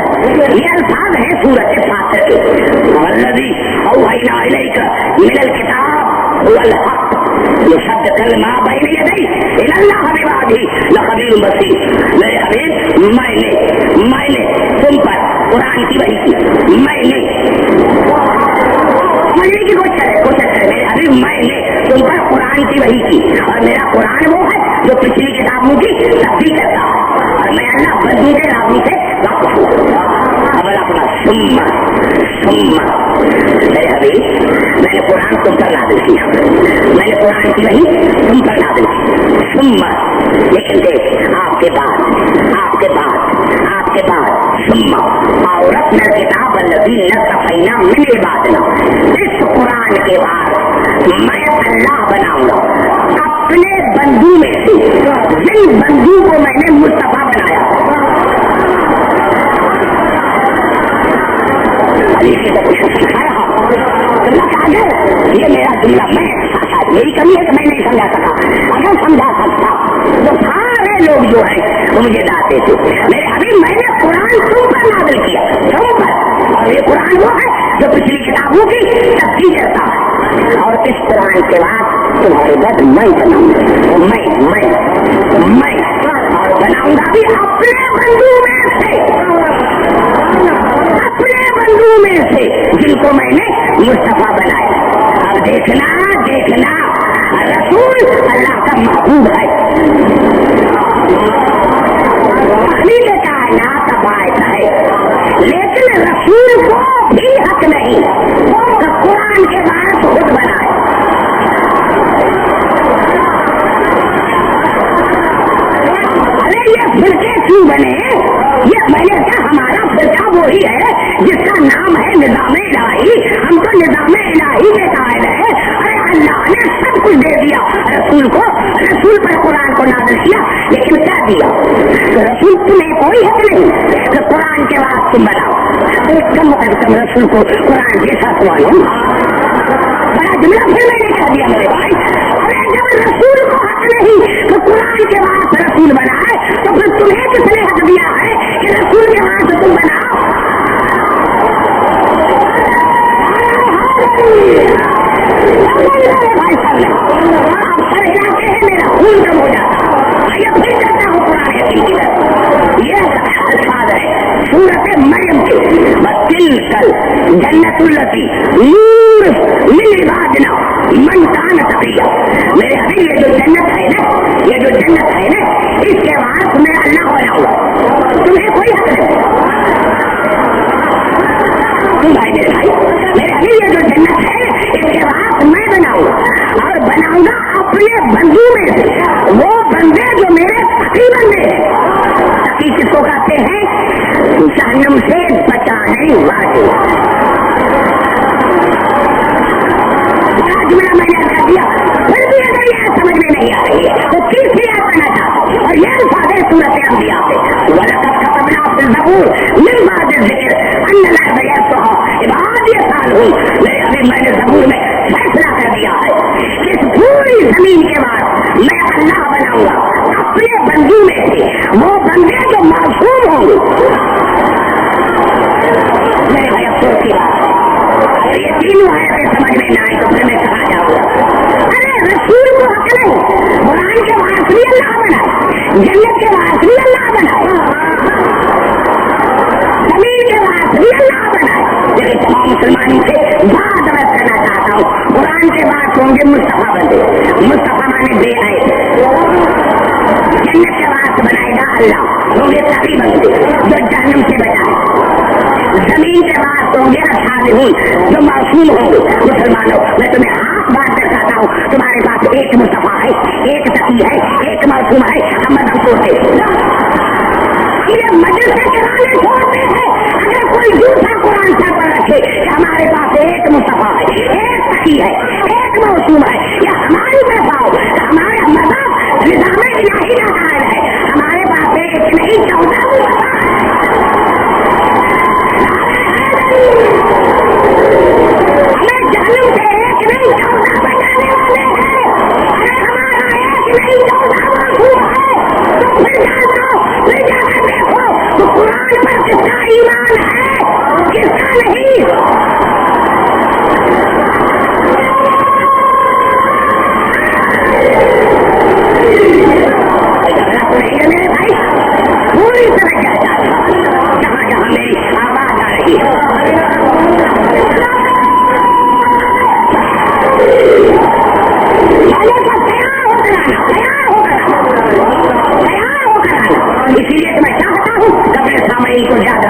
S1: یہ الفاظ ہیں سورۃ فاطر کے، والذی اوحینا الیک من الکتاب هو الحق مصدقا لما بین یدیہ ان اللہ بعبادہ لخبیر بصیر. میرے حبیب میں نے تم پر قرآن کی وحی کی، میں نے سمجھنے کی کوشش کرے میرے حبیب، میں نے تم پر قرآن کی وحی کی، اور میرا قرآن وہ ہے جو پچھلی کتابوں کی تبدیل کرتا ہے، اور میں اللہ بندوں کے رابطوں سے واقف ہوں. اب اپنا سما میرے حبیب، میں نے قرآن تم پر نازل کیا، میں نے قرآن کی وحی تم پر نازل کی، سما لیکن دیکھ آپ کے بعد سما اور اپنا کتاب الذی نصفینا من عبادنا، اس قرآن کے بعد میں اللہ بناؤں گا اپنے بندوں میں سے جن بندوں کو میں نے مصطفیٰ بنایا. علی سے تو کچھ سکھا رہا اگر یہ میرا جملہ میں شاید میری کمی ہے کہ میں نہیں سمجھا سکا، اگر سمجھا سکتا تو سارے لوگ جو ہیں وہ مجھے ڈانٹتے تھے. میرے حبیب میں نے قرآن تم پر نازل کیا، تم پر، اور یہ قرآن وہ ہے جو پچھلی کتابوں کی تبدیل کرتا ہے، اور اس قرآن کے بعد تمہارے بعد میں بناؤں گا، میں اور بناؤں گا بھی اپنے بندوں میں سے جن کو میں نے مصطفیٰ بنایا. اب دیکھنا رسول اللہ کا محبوب ہے، تخلیق کائنات باعث ہے، لیکن رسول کو بھی حق نہیں کہ قرآن کے بعد خود بنائے. ارے یہ فرقے کیوں بنے؟ یہ میں نے کہا ہمارا فرقہ وہی ہے جس کا نام ہے نظام الہی، ہم تو نظام الہی کے قائل ہیں. ارے اللہ نے سب کچھ دے دیا رسول کو، رسول پر قرآن کو نازل کیا، لیکن کیا دیا؟ تو رسول تمہیں کوئی حق نہیں کہ قرآن کے بعد تم بناؤ. کم رسول کو قرآن جیسا سوالوں بڑا جملہ پھر میں نے کہہ دیا میرے بھائی. ارے جب رسول کو حق نہیں تو قرآن کے بعد رسول بنائے تو پھر تمہیں کس نے حق دیا ہے کہ رسول کے بعد تم بناؤ؟ بھائی صاحب آپ سر جاتے ہیں میرا خون کم ہو جاتا، یہ پھر جاتا ہوں قرآن حکیم کی طرف. یہ الفاظ ہے سورۃ مریم کے، وَتِلْكَ الْجَنَّةُ الَّتِي نُورِثُ مِنْ عِبَادِنَا مَنْ كَانَ تَقِيًّا. میرے حبیب یہ جو جنت ہے نا اس کے بعد میں اللہ ہو جاؤں گا، تمہیں کوئی حق نہیں. تم بھائی میرے حبیب یہ جو جنت ہے اس کے بعد میں بناؤں گا، اور بناؤں گا اپنے بندوں میں سے وہ بندے جو میرے تقی بندے ہیں. تقی کس کو کہتے ہیں؟ جہنم سے بچانے والے. جملہ میں نے کر دیا، پھر بھی اگر یہ سمجھ میں نہیں آ رہی ہے تو تیسری آیت پڑھنا چاہتا ہوں، اور یہ الفاظ ہے سورۃ انبیاء سے، وَلَقَدْ كَتَبْنَا فِي الزَّبُورِ مِن بَعْدِ الذِّكْرِ أَنَّ الْأَرْضَ يَرِثُهَا عِبَادِيَ الصَّالِحُونَ. میرے حبیب میں نے زبور میں فیصلہ کر دیا ہے کہ اس پوری زمین کے بعد میں اللہ بناؤں گا اپنے بندوں میں سے وہ بندے جو معصوم ہوں گے. میرے بھائی افسوس کی بات ہے اگر یہ تینوں آیتیں سمجھ میں نہ آئی تو پھر میں کہاں جاؤں گا. ارے رسول کو حق نہیں، قرآن کے وارث بھی اللہ بنائے، جنت کے وارث بھی اللہ بنائے، زمین کے وارث بھی اللہ بنائے. لیکن تمام مسلمانوں سے بات عرض کرنا چاہتا ہوں، قرآن کے بعد ہوں گے مصطفیٰ بندے. مصطفیٰ مانے بے آئے، جنت کے وارث بنائے گا اللہ، ہوں گے تقی بندے جو جہنم سے بچائے. زمین کے بعد ہوں گے صالحون جو معصوم ہوں گے. مسلمانوں میں تمہیں ہاتھ باندھ کر کہتا ہوں، تمہارے پاس ایک مصطفیٰ ہے، ایک تقی ہے، ایک معصوم ہے. ہم افسوس ہے یہ مجلس کرانے چھوڑتے ہیں اگر کوئی دوسرا قرآن سر پر رکھے کہ ہمارے پاس ایک مصطفیٰ ہے، ایک تقی ہے، ایک معصوم ہے. یا ہماری طرف آؤ، ہمارا مذہب نظام الہی کا قائل ہے، ہمارے پاس ایک نہیں 14 हमें जहन्नुम से एक नहीं 14 बचाने वाले हैं। अरे हमारा एक नहीं 14 मासूम है। तो फिर जाकर देखो तो कुरान पर किसका ईमान है किसका नहीं। मेरे भाई पूरी तरह जहाँ जहाँ मेरी आवाज आ रही है इसीलिए तो मैं चाहता हूँ अपने सामने को ज्यादा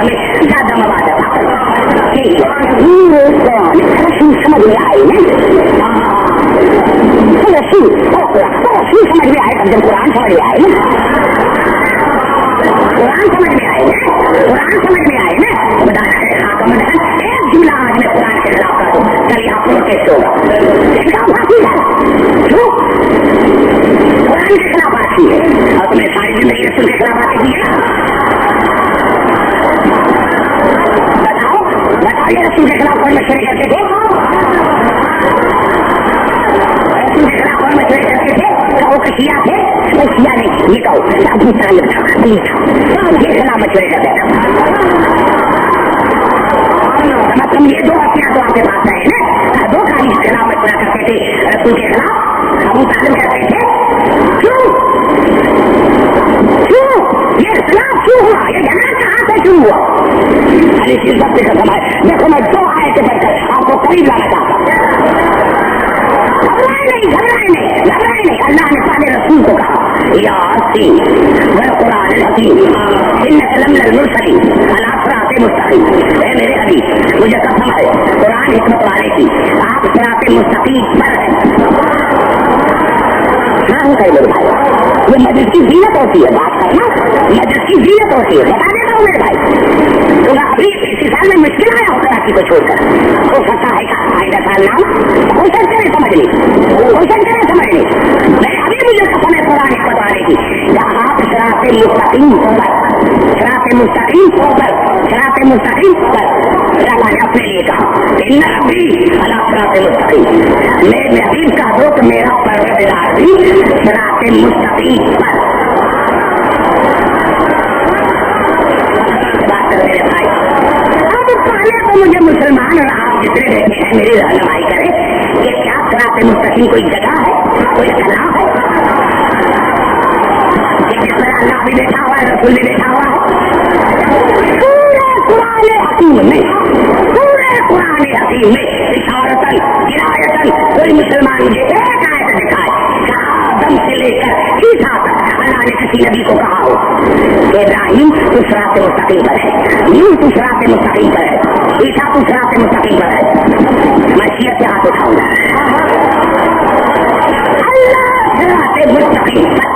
S1: मवाद समझ में आई ना समझ में आए जब कुरान समझ में आए ना कुरान समझ में आए ना बताना है एक जुमला आज मैं कुरान के खिलाफ कर दूँ चलिए आप लोग कैसे होगा कुरान के खिलाफ आती है और तुम्हें सारी जिंदगी रसूल के खिलाफ आती है। बताओ ये रसूल के खिलाफ कौन मशवरे करते थे रसूल के खिलाफ कौन मशवरे करते थे वो शिया थे वो शिया नहीं ये कहो अबू तालिब था अली था ये खिलाफ मशवरे करते थे। मतलब ये दो हथियार तो आपके पास है ना दो खाली खिलाफ मशवरा करते थे रसूल के खिलाफ अबू तालिब करते थे क्यों ये खिलाफ क्यों हुआ ये झगड़ा कहाँ से शुरू हुआ। अरे इस वक्त का समय देखो मैं 2 आयतें पढ़कर आपको करीब लाना चाहता हूँ। घबराए नहीं अल्लाह ने सारे रसूल को कहा यासीन वल कुरान हकीम इन्नका लमिनल मुरसलीन अला सिरातिन मुस्तकीम। ए मेरे अली मुझे कसम है कुरान हिकमत वाले की आप सिरातिन मुस्तकीम पर हैं। हाँ मेरे भाई ये मजलिस की जीनत होती है बात करना मजलिस की जीनत होती है बता देता हूँ मेरे भाई तुम्हें अभी इसी साल में मुश्किल आया होगा राशि को छोड़कर हो सकता है आइंदा साल नाम कोशिश करें समझ ली मैं अभी मुझे कसम है कुरान बताने की जहाँ आप शराते मुस्तकीम पर अल्लाह ने अपने लिए कहा इन्ना भी अला शराते मुस्तकीम मैं हबीब का दो कि मेरा परवरदिगार भी शराते मुस्तकीम पर बात कर मेरे भाई। अब पहले तो मुझे मुसलमान और आप जितने बैठे हैं मेरी रहनुमाई करें कि क्या शराते मुस्तकीम कोई जगह है कोई कला है जिस तरह अल्लाह भी बैठा हुआ है रसूल भी बैठा हुआ है पूरे कुरान हकीम में इशारतन किरायतन कोई मुसलमान मुझे एक आयत दिखाए आदम से लेकर ईसा तक अल्लाह ने किसी नबी को कहा हो इब्राहिम तू सिराते मुस्तकीम पर है यूं तू सिराते मुस्तकीम पर है ईसा तू सिराते मुस्तकीम पर है। मैं शीयत से हाथ उठाऊंगा अल्लाह सिराते मुस्तकीम पर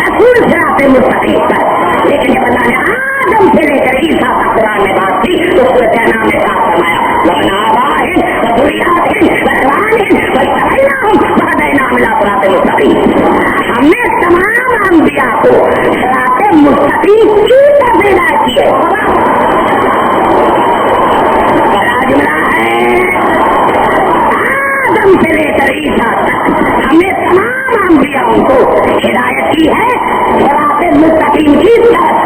S1: रसूल सिराते मुस्तकीम पर लेकिन जब अल्लाह ने आदम से लेकर ईसा तक कुरान में बात की तो सूरत नाम ने साफ फरमाया हमने तमाम अंबिया को सिराते मुस्तकीम की तरह किए जुमला है आदम से लेकर ईसा तक हमने तमाम अंबियाओं को हिदायत की है सिराते मुस्तकीम की तरफ।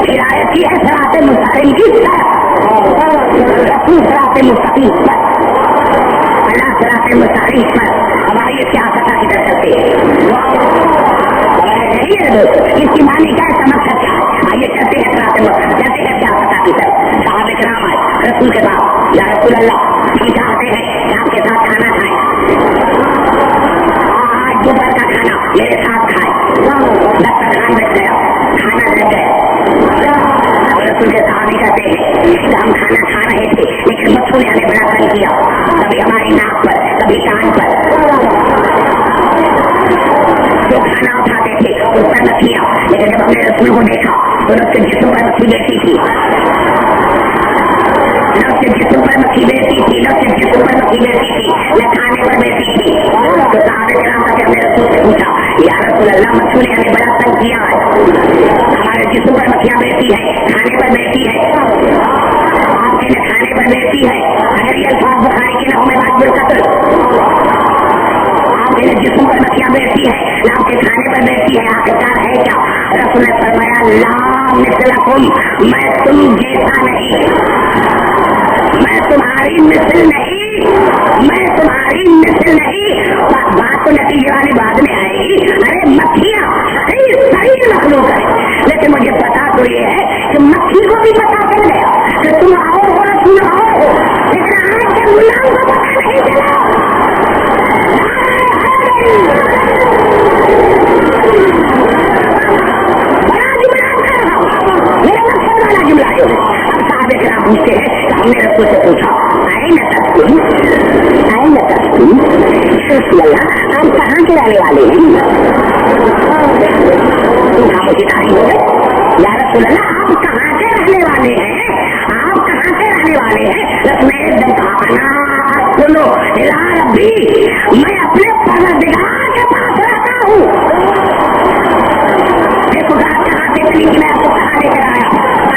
S1: हिदायत की है सिराते मुस्तकीम की तरफ रसूल सिराते मुस्तकीम पर अल्लाह सिराते मुस्तकीम पर हमारी सियासत की तरफ चलते हैं इसकी मानी क्या है समझ सकता है आइए चलते हैं सिराते चलते हैं सियासत की तरफ साहब इकराम आए रसूल के पास या रसूल अल्लाह हम चाहते हैं कि आपके साथ खाना खाएं आज दोपहर का खाना मेरे साथ खाएं दस्तरखान बैठ गया खाना लग गया रसूल के साहबी कहते हैं हम खाना खा रहे थे लेकिन मछलियों ने बड़ा तंग किया कभी हमारी नाक पर कभी कान पर जो खाना उठाते थे उस पर मछलियां लेकिन जब हमने रसूल को देखा तो उसके जिस्म पर मछली बैठी थी न खाने पर बैठी थी साहब किराम का हमने रसूल से पूछा, या रसूल अल्लाह, मक्खियों ने हमें बड़ा तंग किया है, हमारे जिस्म पर मक्खियां बैठी है, खाने पर बैठी है, आपके न खाने पर बैठी है, अगर ये अल्फाज बुखारी के न हो में वाजिबुल कत्ल, आपके न जिस्म पर मक्खियां बैठी है, न आपके खाने पर बैठी है, आखिरकार है क्या? रसूल ने फरमाया, ला मिसलकुम, मैं तुम जैसा नहीं, मैं तुम्हारी मिसल नहीं, मैं तुम्हारी मिसल नहीं। बात तो नतीजे वाली बाद में आएगी, अरे मक्खियां सही मखलूक है, लेकिन मुझे पता तो ये है कि मक्खी को भी पता चल गया कि तुम आओ हो, तुम आओ हो, लेकिन आज के गुलाम को पता नहीं चला। मेरा मकसद वाला जुमला जो है, अब साहब इकराम पूछते हैं, हमने रसूल से पूछा, आए न तस्कुन, आए न तस्कुन, आप कहाँ के रहने वाले हैं? खामोशी तारीफ हो गई, या रसूल अल्लाह, आप कहाँ के रहने वाले हैं? आप कहाँ के रहने वाले हैं? रसूल ने एकदम कहा, सुनो इला रब्बी, मैं अपने परवरदिगार के पास रहता हूँ। देखो बात कहाँ से चली कि मैं आपको कहाँ लेकर आया?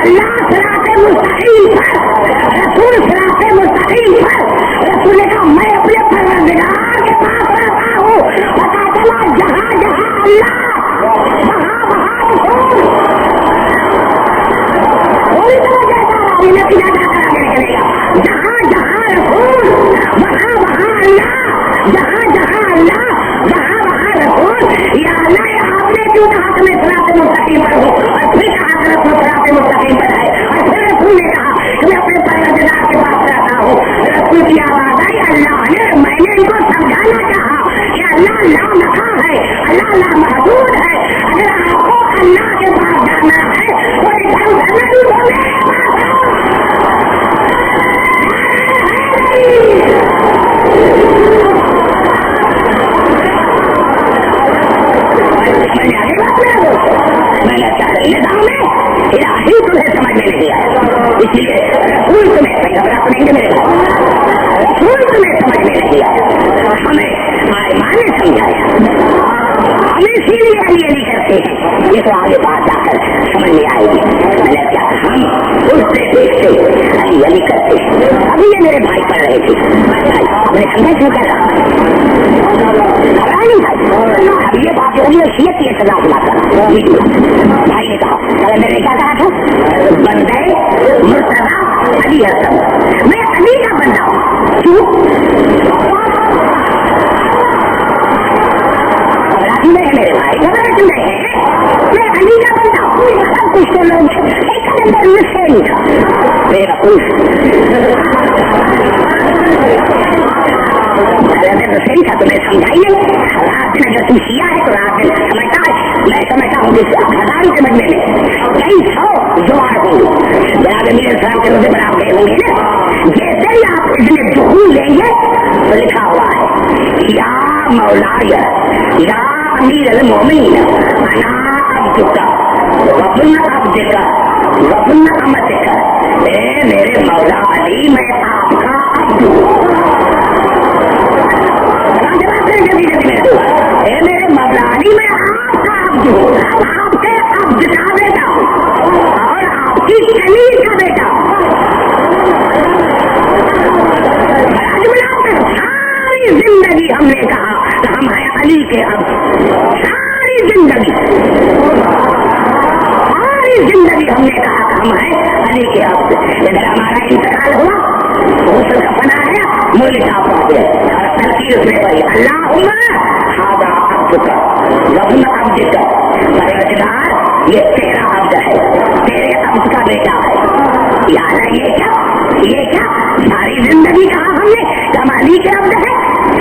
S1: अल्लाह सिराते मुस्तकीम पर, रसूल सिराते मुस्तकीम पर। रसूल ने कहा, मैं अपने परवरदिगार के पास रहता हूँ। पता चला जहाँ जहाँ अल्लाह, वहाँ वहाँ रसूल। पूरी तरह जैसा नतीजा जाकर आगे निकलेगा, जहाँ जहाँ रसूल, वहाँ वहाँ अल्लाह, जहाँ जहाँ अल्लाह, वहाँ वहाँ रसूल। या अल्लाह, आपने क्यों कहा कि मैं सिराते मुस्तकीम पर हूँ, और फिर कहा कि रसूल सिराते मुस्तकीम पर है, और फिर रसूल ने कहा कि मैं अपने परवरदिगार के पास रहता हूँ। रसूल की आवाज आई, अल्लाह ने, मैंने इनको समझाना चाहा कि अल्लाह लामखा है, अल्लाह लामहदूद है। अगर आपको अल्लाह के पास जाना है तो इधर उधर नहीं बोले, मैंने क्या निजाम में इलाही तुम्हें समझ में नहीं आया, इसलिए रसूल तुम्हें पैगंबर सुनेंगे मेरे भाई, रसूल तुम्हें समझ में नहीं आया, हमें आईमान ने समझाया, हम इसीलिए अली करते हैं, ये तो आगे बात जाकर समझ में आएगी। मैंने क्या कहा, हम उठते देखते अली करते हैं। अभी ये मेरे भाई पढ़ रहे थे, हमने समझा क्यों कर रहा नहीं भाई, अब ये बात होगी शीयत की सजा सुनाता भाई ने कहा, मैंने क्या कहा था, बंदे मुर्तजा अली हसन, मैं अली का बंदा हूँ। क्यों? मेरे भाई घबरा क्यों रहे हैं, मैं अली का बंदा हूँ। अब कुछ तो लोग एक अंदर नहीं था मेरा कुछ सही था, तुम्हें समझाई नहीं। रात दिन अगर तू शिया है तो रात दिन समझता है, मैं समझता हूँ हजारों समझने में कई 100 जुबान होंगे। जनाब अमीर इस्लाम के रोजे बना गए होंगे ना, जैसे ही आप इसमें दुखू लेंगे तो लिखा हुआ है, या मौलाया या अमीर अल मोमिन अना अब्दुका वबुन अब्दिका वबुन अमतिका, ए मेरे मौला अली, मैं आपका अब्द हूँ। मेरे मौलानी, मैं आपका अब्द हूँ, आपके अब्द का बेटा हूँ और आपकी कली का बेटा हूँ। सारी जिंदगी हमने कहा कि हम हैं अली के अब्द, सारी जिंदगी हमने कहा कि हम हैं अली के अब्द। इधर हमारा इंतकाल हुआ, हुस्न का फना है, मूल का पहुंचे और तलकीर उसमें पड़ी, अल्लाहुम्मा हादा अब्दुका वब्न अब्दिका, परवरदिगार ये तेरा अब्द है, तेरे अब्द का बेटा है। याद है ये क्या सारी जिंदगी कहा हमने कि हम अली के अब्द है,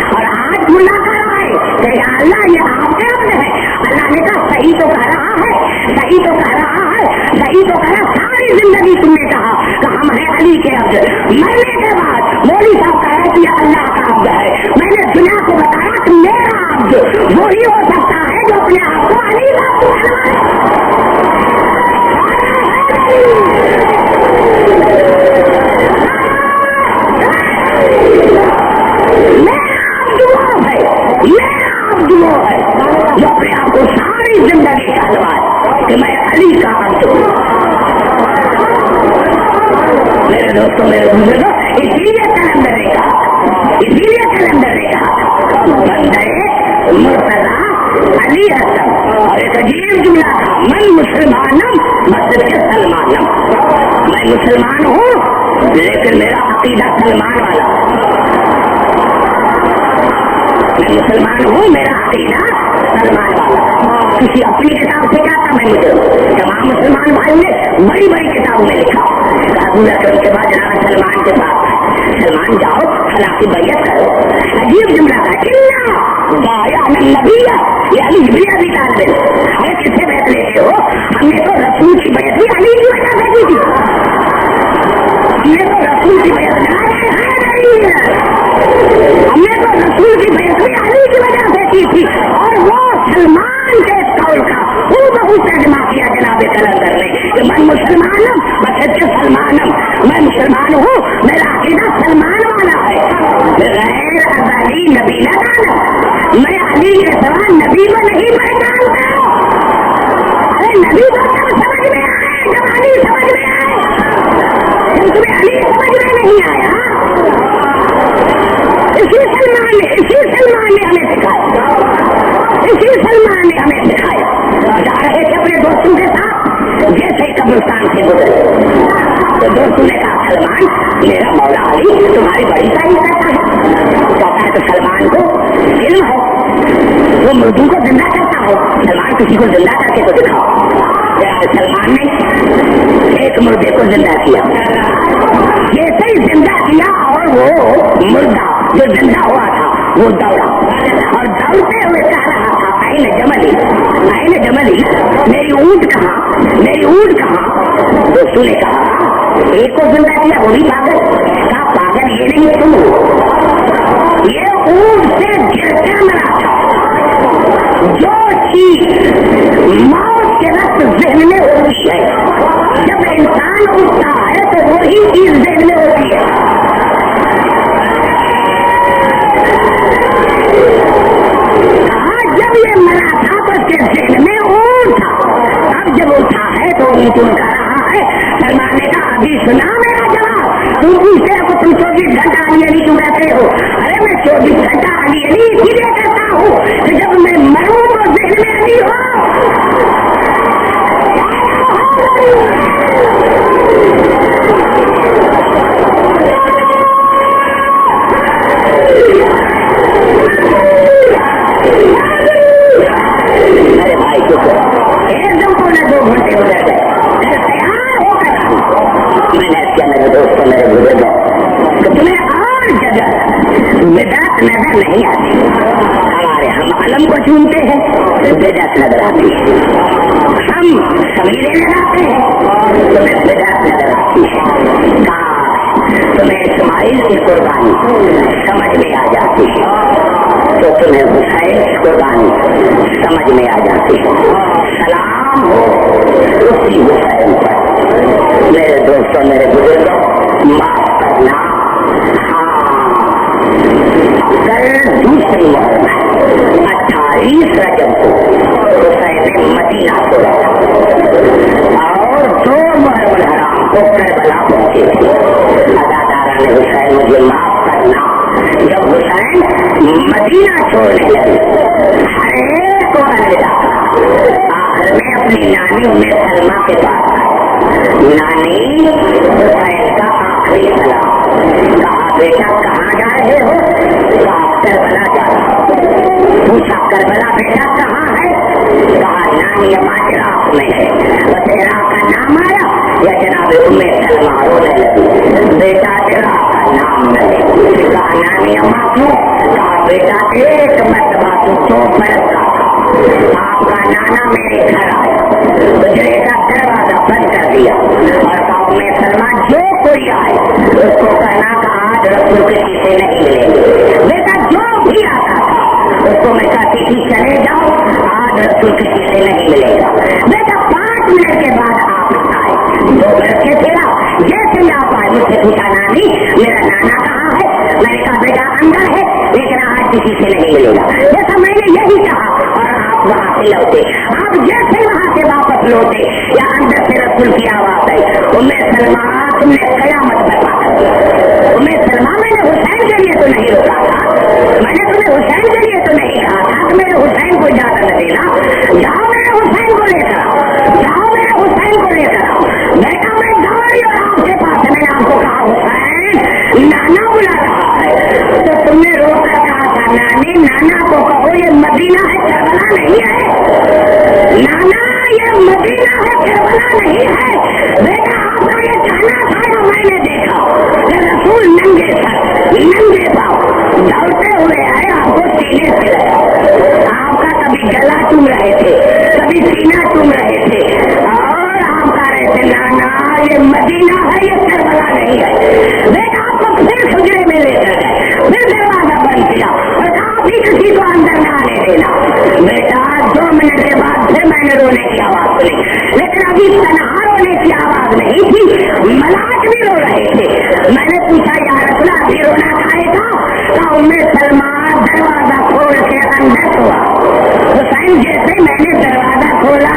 S1: और आज मुल्ला कह रहा है कि या अल्लाह ये आपके अब्द है। अल्लाह ने कहा सही तो कह रहा है, सही तो कह रहा है, सही तो कह रहा। सारी जिंदगी तुमने कहा कि हम हैं अली के अब्द, मरने के बाद मौली साहब कह रहे कि अल्लाह का अब्द है। मैंने दुनिया को बताया कि मेरा अब्द वही हो सकता है जो अपने आप को अली का अब्द बनाए। मेरा अब्द वो है, मेरा जिंदगी का अलवार कि मैं अली का अब्द हूँ। मेरे दोस्तों, मेरे बुजुर्गों, इसीलिए कैलेंडर ने कहा बंदे मुर्तजा अली हसन, और एक अजीब जुमला था, मन मुसलमानम मस्जिद के सलमानम। मैं मुसलमान हूँ लेकिन मेरा अकीदा सलमान वाला। मैं मुसलमान हूँ, मेरा अकीदा सलमान वाला। किसी अपनी किताब से क्या था? मैं मुझे तमाम मुसलमान भाइयों ने बड़ी बड़ी किताबों में लिखा के बाद जनाब सलमान के पास सलमान जाओ फला की बैयत करो। अजीब जुमला था, हमें किससे बैठ लेते हो? हमने तो रसूल की बैयत भी अली की वजह से की थी। हमने तो रसूल की बैयत भी अली की वजह से की थी, और वो सलमान के कौल का वो बहुत तर्जमा किया जनाब कलंदर ने कि मैं मुसलमानम बस सलमानम। मैं मुसलमान हूँ, मेरा अकीदा सलमान वाला है। गैर अली नबी न जाना, मैं अली के सवा नबी को नहीं पहचानता। अरे नबी को तब समझ में आए जब अली समझ में आए। जब तुम्हें अली समझ में नहीं आया, इसी सलमान ने हमें सिखाया, इसी सलमान ने हमें सिखाया। जा रहे थे अपने दोस्तों के साथ, जैसे कब्रिस्तान से गुजरे तो दोस्तों ने कहा सलमान, मेरा मौला अली तुम्हारी बड़ी तारीफ करता है तो सलमान को इल्म है, वो मुर्दों को जिंदा करता है। सलमान किसी को जिंदा करके तो दिखाओ। सलमान ने एक मुर्दे को जिंदा किया, जैसे ही जिंदा किया और वो मुर्दा जो जिंदा हुआ था वो दौड़ा, और दौड़ते हुए कह रहा था आईने जमली, मेरी ऊँट कहाँ? दोस्तों ने कहा एक को जिंदा किया वो भी पागल। कहा पागल ये नहीं तुम हो, ये ऊँट से गिरते मरा था। जो चीज मौत के वक्त जहन में होती है, जब इंसान उठता है तो वही चीज जहन में होती है। कहा जब ये मरा था तो उसके जहन में ऊँट था, अब जब उठा है तो ऊँट उनका रहा है। सलमान ने कहा अभी सुना मेरा जवाब। तुम पूछते हो तुम 24 घंटा अली क्यों कहते हो? अरे मैं 24 घंटा अली इसलिए कहता हूँ कि जब मैं मरूँ तो जहन में अली हो। अरे भाई एकदम पौने 2 घंटे हो गए, तैयार होकर मैंने क्या मेरे दोस्तों मेरे बुजुर्गों तो तुम्हें और जगह बेदात नजर नहीं आती। हमारे हम आलम को चूमते हैं तो बेदात नजर आती है, हम समीरे लगाते हैं तुम्हें बेदात नजर आती है। तुम्हें इस्माइल की कुर्बानी समझ में आ जाती है तो तुम्हें हुसैन की कुर्बानी समझ में आ जाती है। सलाम हो उसी हुसैन पर। मेरे दोस्तों मेरे बुजुर्गों, माफ करना, कल दूसरी मोहर्रम है, 28 रजब को हुसैन मदीना छोड़ा और 2 मुहर्रम हराम को करबला पहुंचे थे। अदादारा ने हुसैन मुझे माफ करना, जब हुसैन मदीना छोड़ने लगे हर एक को अलविदा, आखिर में अपनी नानी उम्मे सलमा के पास नानी हुसैन का आखिरी सलाम। कहा बेटा कहाँ जा रहे हो? कहा करबला जा रहा हूँ। पूछा करबला बेटा कहाँ है? कहा नानी अम्मा इराक में है। बस इराक का नाम आया या जनाब उम्मे सलमा रोने लगी। बेटा इराक का नाम न ले। कहा नानी अम्मा क्यों? कहा बेटा एक मरतबा तू 2 बरस का था, आपका नाना मेरे घर आया, गुजरे का दरवाजा बंद कर दिया और गाँव में सलमा जो कोई आए उसको कहना का आज रसूल के किसे नहीं मिलेंगे। बेटा जो भी आता था उसको मैं कहती थी चले जाओ आज रसूल के किसे नहीं मिलेगा। बेटा 5 मिनट के बाद आप आए, 2 मिनट के थे जैसे ही आप आए मुझसे पूछा नानी मेरा नाना कहाँ है? मैंने कहा बेटा अंदर है लेकिन आज किसी से नहीं मिलेगा। जैसा मैंने यही कहा और आप वहाँ سے لوٹے. آپ جیسے وہاں سے واپس لوٹے یا اندر سے رسول کی آواز آئی, سلمہ تم نے قیامت برپا کر دی. سلمہ میں نے حسین کے لیے تو نہیں روکا تھا, میں نے تمہیں حسین کے لیے تو نہیں کہا تھا کہ میرے حسین کو اجازت نہ دینا. جاؤ میرے حسین کو لے کر آؤ, جاؤ میرے حسین کو لے کر آؤ. بیٹا میں گاڑی اور آپ کے پاس میں نے آپ کو کہا حسین نانا بلا رہا ہے, تو تم نے رو کر کہا تھا نانی نانا کو کہو یہ مدینہ ہے کربلا نہیں ہے, نانا یہ مدینہ ہے کربلا نہیں ہے. بیٹا آپ کا یہ کھانا کھانا میں نے دیکھا کہ رسول ننگے سر ننگے پاؤں دوڑتے ہوئے آئے, آپ کو سینے سے لگا, آپ کا کبھی گلا چوم رہے تھے کبھی سینہ چوم رہے تھے, اور آپ کہہ رہے تھے نانا یہ مدینہ ہے یہ کربلا نہیں ہے. بیٹا آپ کو پھر حجرے میں لے کر گئے, پھر دروازہ بند کیا اور کہا بھی کسی کو اندر نہ آنے دینا. بیٹا 2 منٹ کے بعد پھر میں نے رونے کی آواز سنی, لیکن ابھی تنہا رونے کی آواز نہیں تھی, ملاک بھی رو رہے تھے. میں نے پوچھا یا رسول اللہ ابھی رونا کھائے گا, سلمہ دروازہ کھول کے اندر ہوا. حسین جیسے میں نے دروازہ کھولا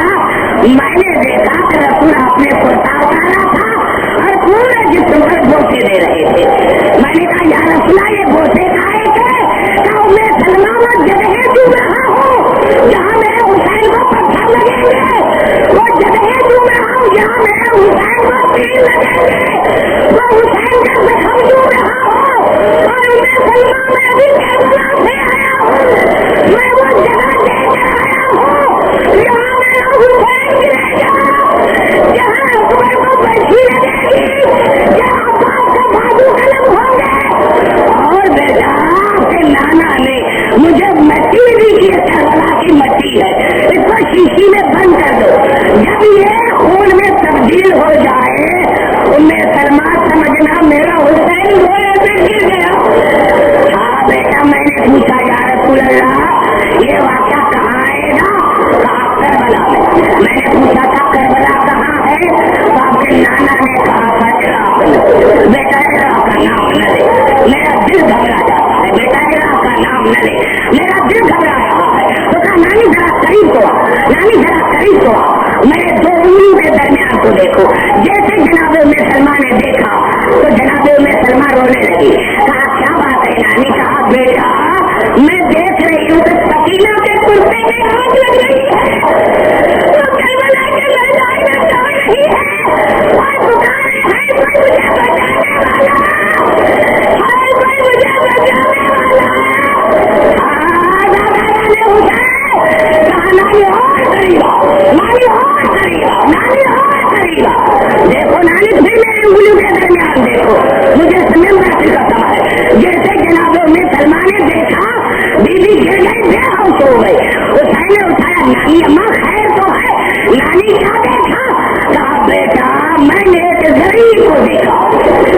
S1: میں نے دیکھا کہ رسول اپنے کرتا اتارا تھا اور پورے جسم پر بوسے دے رہے تھے. میں نے کہا یا رسول اللہ یہ بوسے کھائے تھے, میں سلمہ وہ جگہ چوم رہا ہوں جہاں میرے حسین کو پتھر لگیں گے, وہ جگہ چوم رہا ہوں جہاں میرے حسین کو تیر لگیں گے, وہ حسین کا زخم چوم رہا ہوں. اور میں سلمہ میں ابھی کربلا سے آیا ہوں, میں وہ جگہ دیکھ کر آیا ہوں جہاں میرا حسین گرے گا, جہاں حسین کو پرچھی لگے گی, جہاں عباس کا بازو قلم ہوں گے. اور بیٹا کہ نانا نے مجھے مٹی بھی کی, کربلا کی مٹی ہے, اس کو شیشی میں بند کر دو, جب یہ خون میں تبدیل ہو جائے سلمہ سمجھنا میرا حسین گوئے سے گر گیا. ہاں بیٹا میں نے پوچھا یا رسول اللہ یہ واقعہ کہاں آئے گا, کہا کربلا میں. میں نے پوچھا تھا کربلا کہاں ہے, تو آپ کے نانا نے کہا تھا عراق میں. بیٹا عراق کا نام نہ لے, میرا دل گھبرا جاتا ہے. بیٹا عراق کا نام نہ لے, میرا دل گھبرا رہا ہے. تو کہا نانی ذرا قریب تو آ, نانی ذرا قریب تو آ, میرے 2 انگلیوں کے درمیان کو دیکھو. جیسے جناب سلمہ نے دیکھا تو جناب سلمہ رونے لگی. کہا کیا بات ہے نانی, کہا بیٹا میں دیکھ رہی ہوں کہ سکینہ کے کرتے میں آگ لگ رہی ہے, وہ کربلا کے میدان میں دوڑ رہی ہے اور پکارے ہے کوئی مجھے بچانے والا, ہے کوئی مجھے بچانے والا. دادا نے اٹھا کہا نانی اور قریب آؤ, نانی اور قریب آؤ, نانی اور قریب آؤ. دیکھو نانی پھر میرے انگلیوں کے درمیان دیکھو, مجھے سمندر کی قسم ہے جیسے جناب سلمہ نے دیکھا بی بی گر گئی, بے ہوش ہو گئی. حسین نے اٹھایا نانی اماں خیر تو ہے, نانی کیا دیکھا, کہا بیٹا میں نے ایک غریب کو دیکھا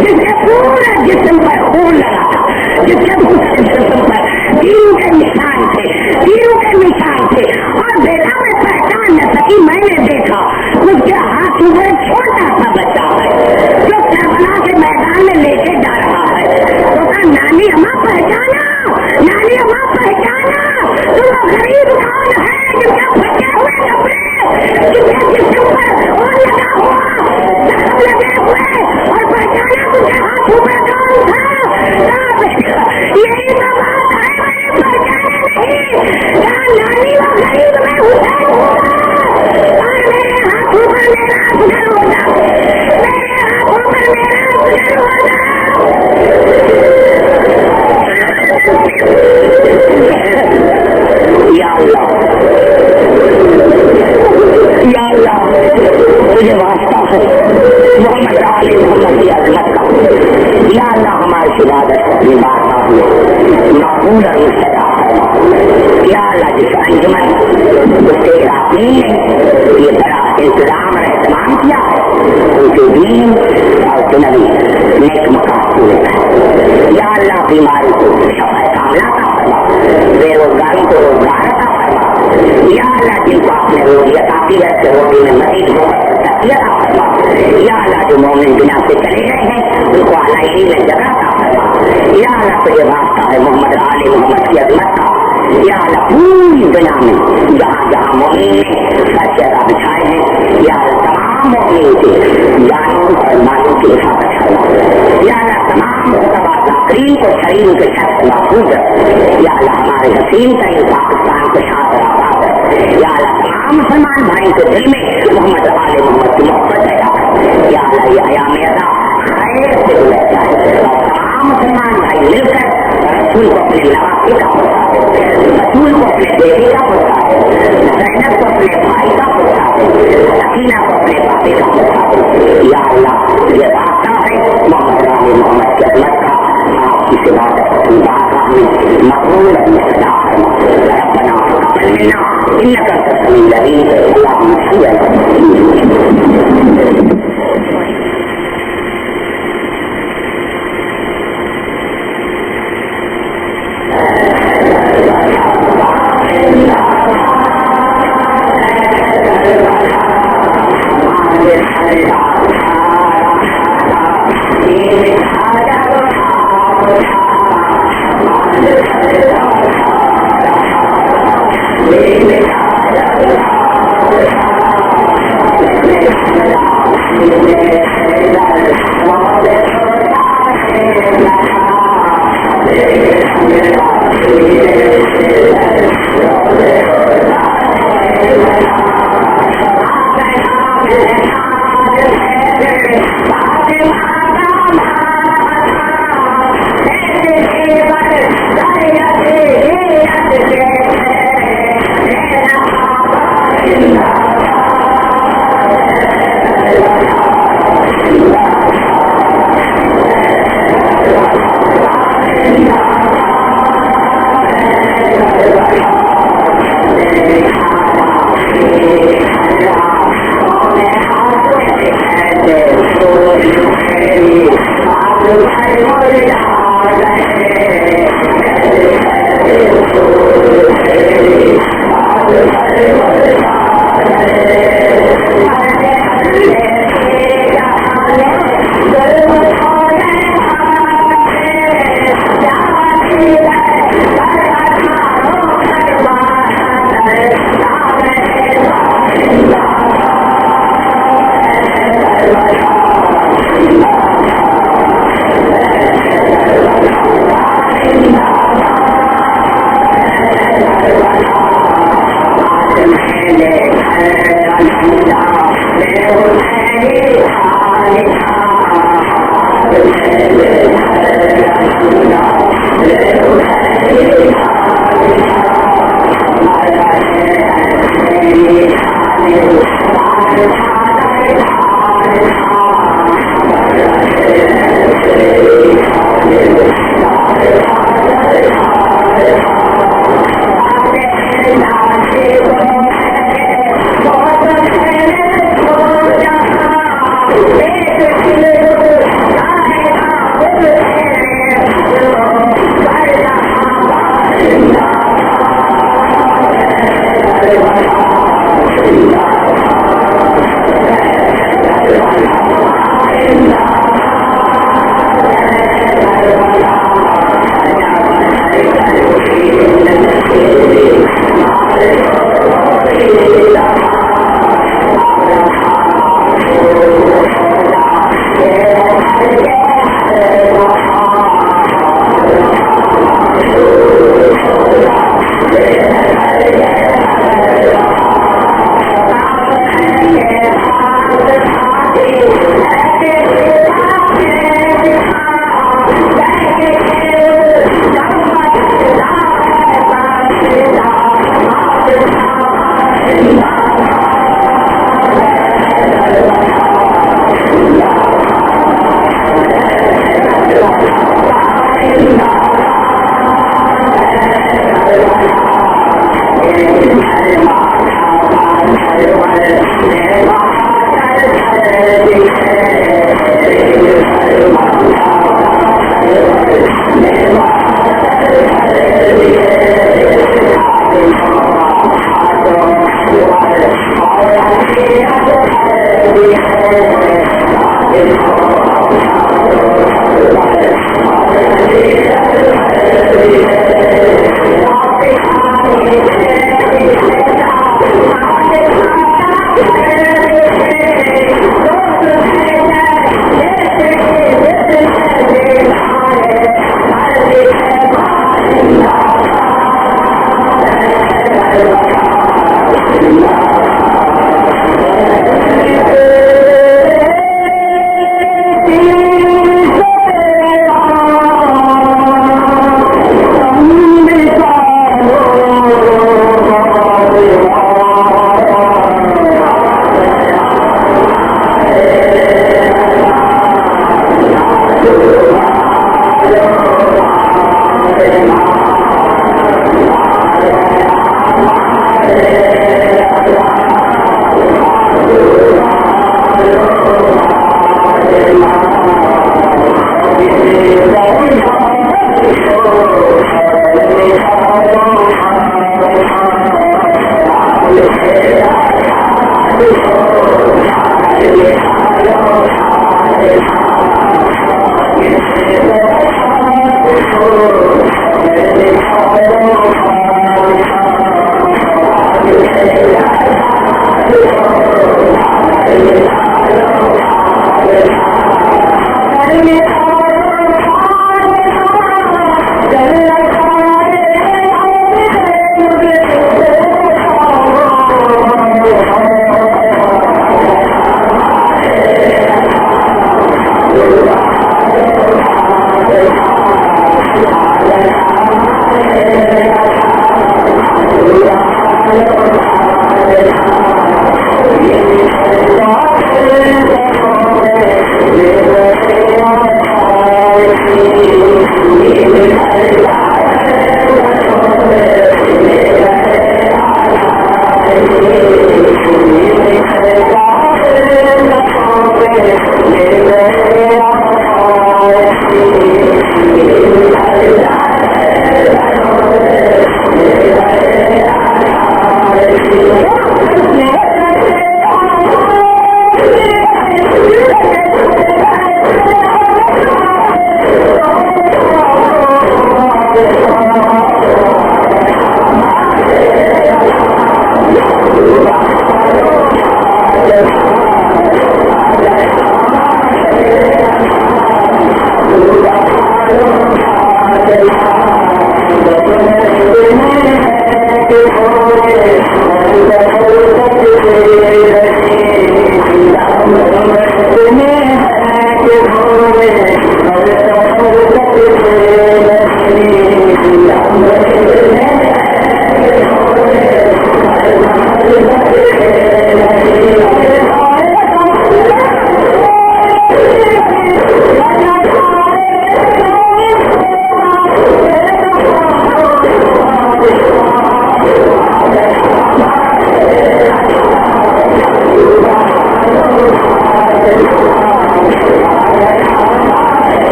S1: جس کے پورے جسم پر خون لگا تھا, جس کے پورے جسم پر تیروں کے نشان تھے, تیروں کے نشان تھے, اور بیٹا میں پہچان نہ سکی. میں نے دیکھا اس کے ہاتھ میں چھوٹا سا بچہ ہے جو کربلا کے میدان میں لے کے جا رہا ہے. تو کہا نانی اماں پہچانا, نانی اماں پہچانا, تو وہ غریب کون ہے جس کے پھٹے ہوئے کپڑے, جس کے جسم پر خون لگا ہوا, زخم لگے ہوئے, اور پہچانا اس کے ہاتھوں میں کون تھا. یہی تو بات ہے, میں پہچانے نہیں. کہا نانی وہ غریب میں حسین ہوگا, اور میرے ہاتھوں پر میرا اصغر ہوگا, میرے ہاتھوں پر میرا اصغر ہوگا. یا اللہ, یا اللہ مجھے واسطہ ہے محمد علی محمد کی عظمت کا. یا اللہ ہماری عبادت اپنی بات میں معقول اور مستطاع ہے. یا اللہ جس انجمن اس کے عراقین نے یہ بڑا انتظام اور اہتمام کیا ہے, ان کے دین اور دنوی نیک مقاصد پورے کرے. یا اللہ بیماری کو شفا کاملہ کا فرما, بے روزگاری کو روزگار کا فرما. یا اللہ جن کو آپ نے روزی عطا کی ہے کہ روزی میں مزید تقویت عطا فرما. یا اللہ جو مومن دنیا سے چلے گئے ہیں ان کو اعلیٰ میں جگہ عطا فرما. یا اللہ تجھے واسطہ ہے محمد علی محمد کی عظمت کا. یا اللہ پوری دنیا میں جہاں جہاں مومن نے سچا بچھائے ہیں یا تمام مومن کے جانوں اور مالوں کی حفاظت کرنا یا اللہ تمام مرتبہ تقریر کو شریر کے شخص محفوظ ہے یا اللہ ہمارے حسین ترین پاکستان کے ساتھ آباد ہے یا اللہ تمام مسلمان بھائی کے دل میں محمد آل محمد کی محبت ہے یا اللہ یہ ایام اللہ خیر سے گزر جائے اور تمام مسلمان بھائی مل کر رسول کو اپنے نواسے کا ہوتا ہے رسول کو اپنے بیٹے کا ہوتا ہے زینب کو اپنے بھائی کا ہوتا ہے سکینہ کو اپنے پاپے کا ہوتا ہے یا اللہ یہ راستہ ہے محمد آل محمد کی عظمت کا آپ کی سوا مقبول ربنا تقبل منا انك انت السميع العليم اللهم صل على ہے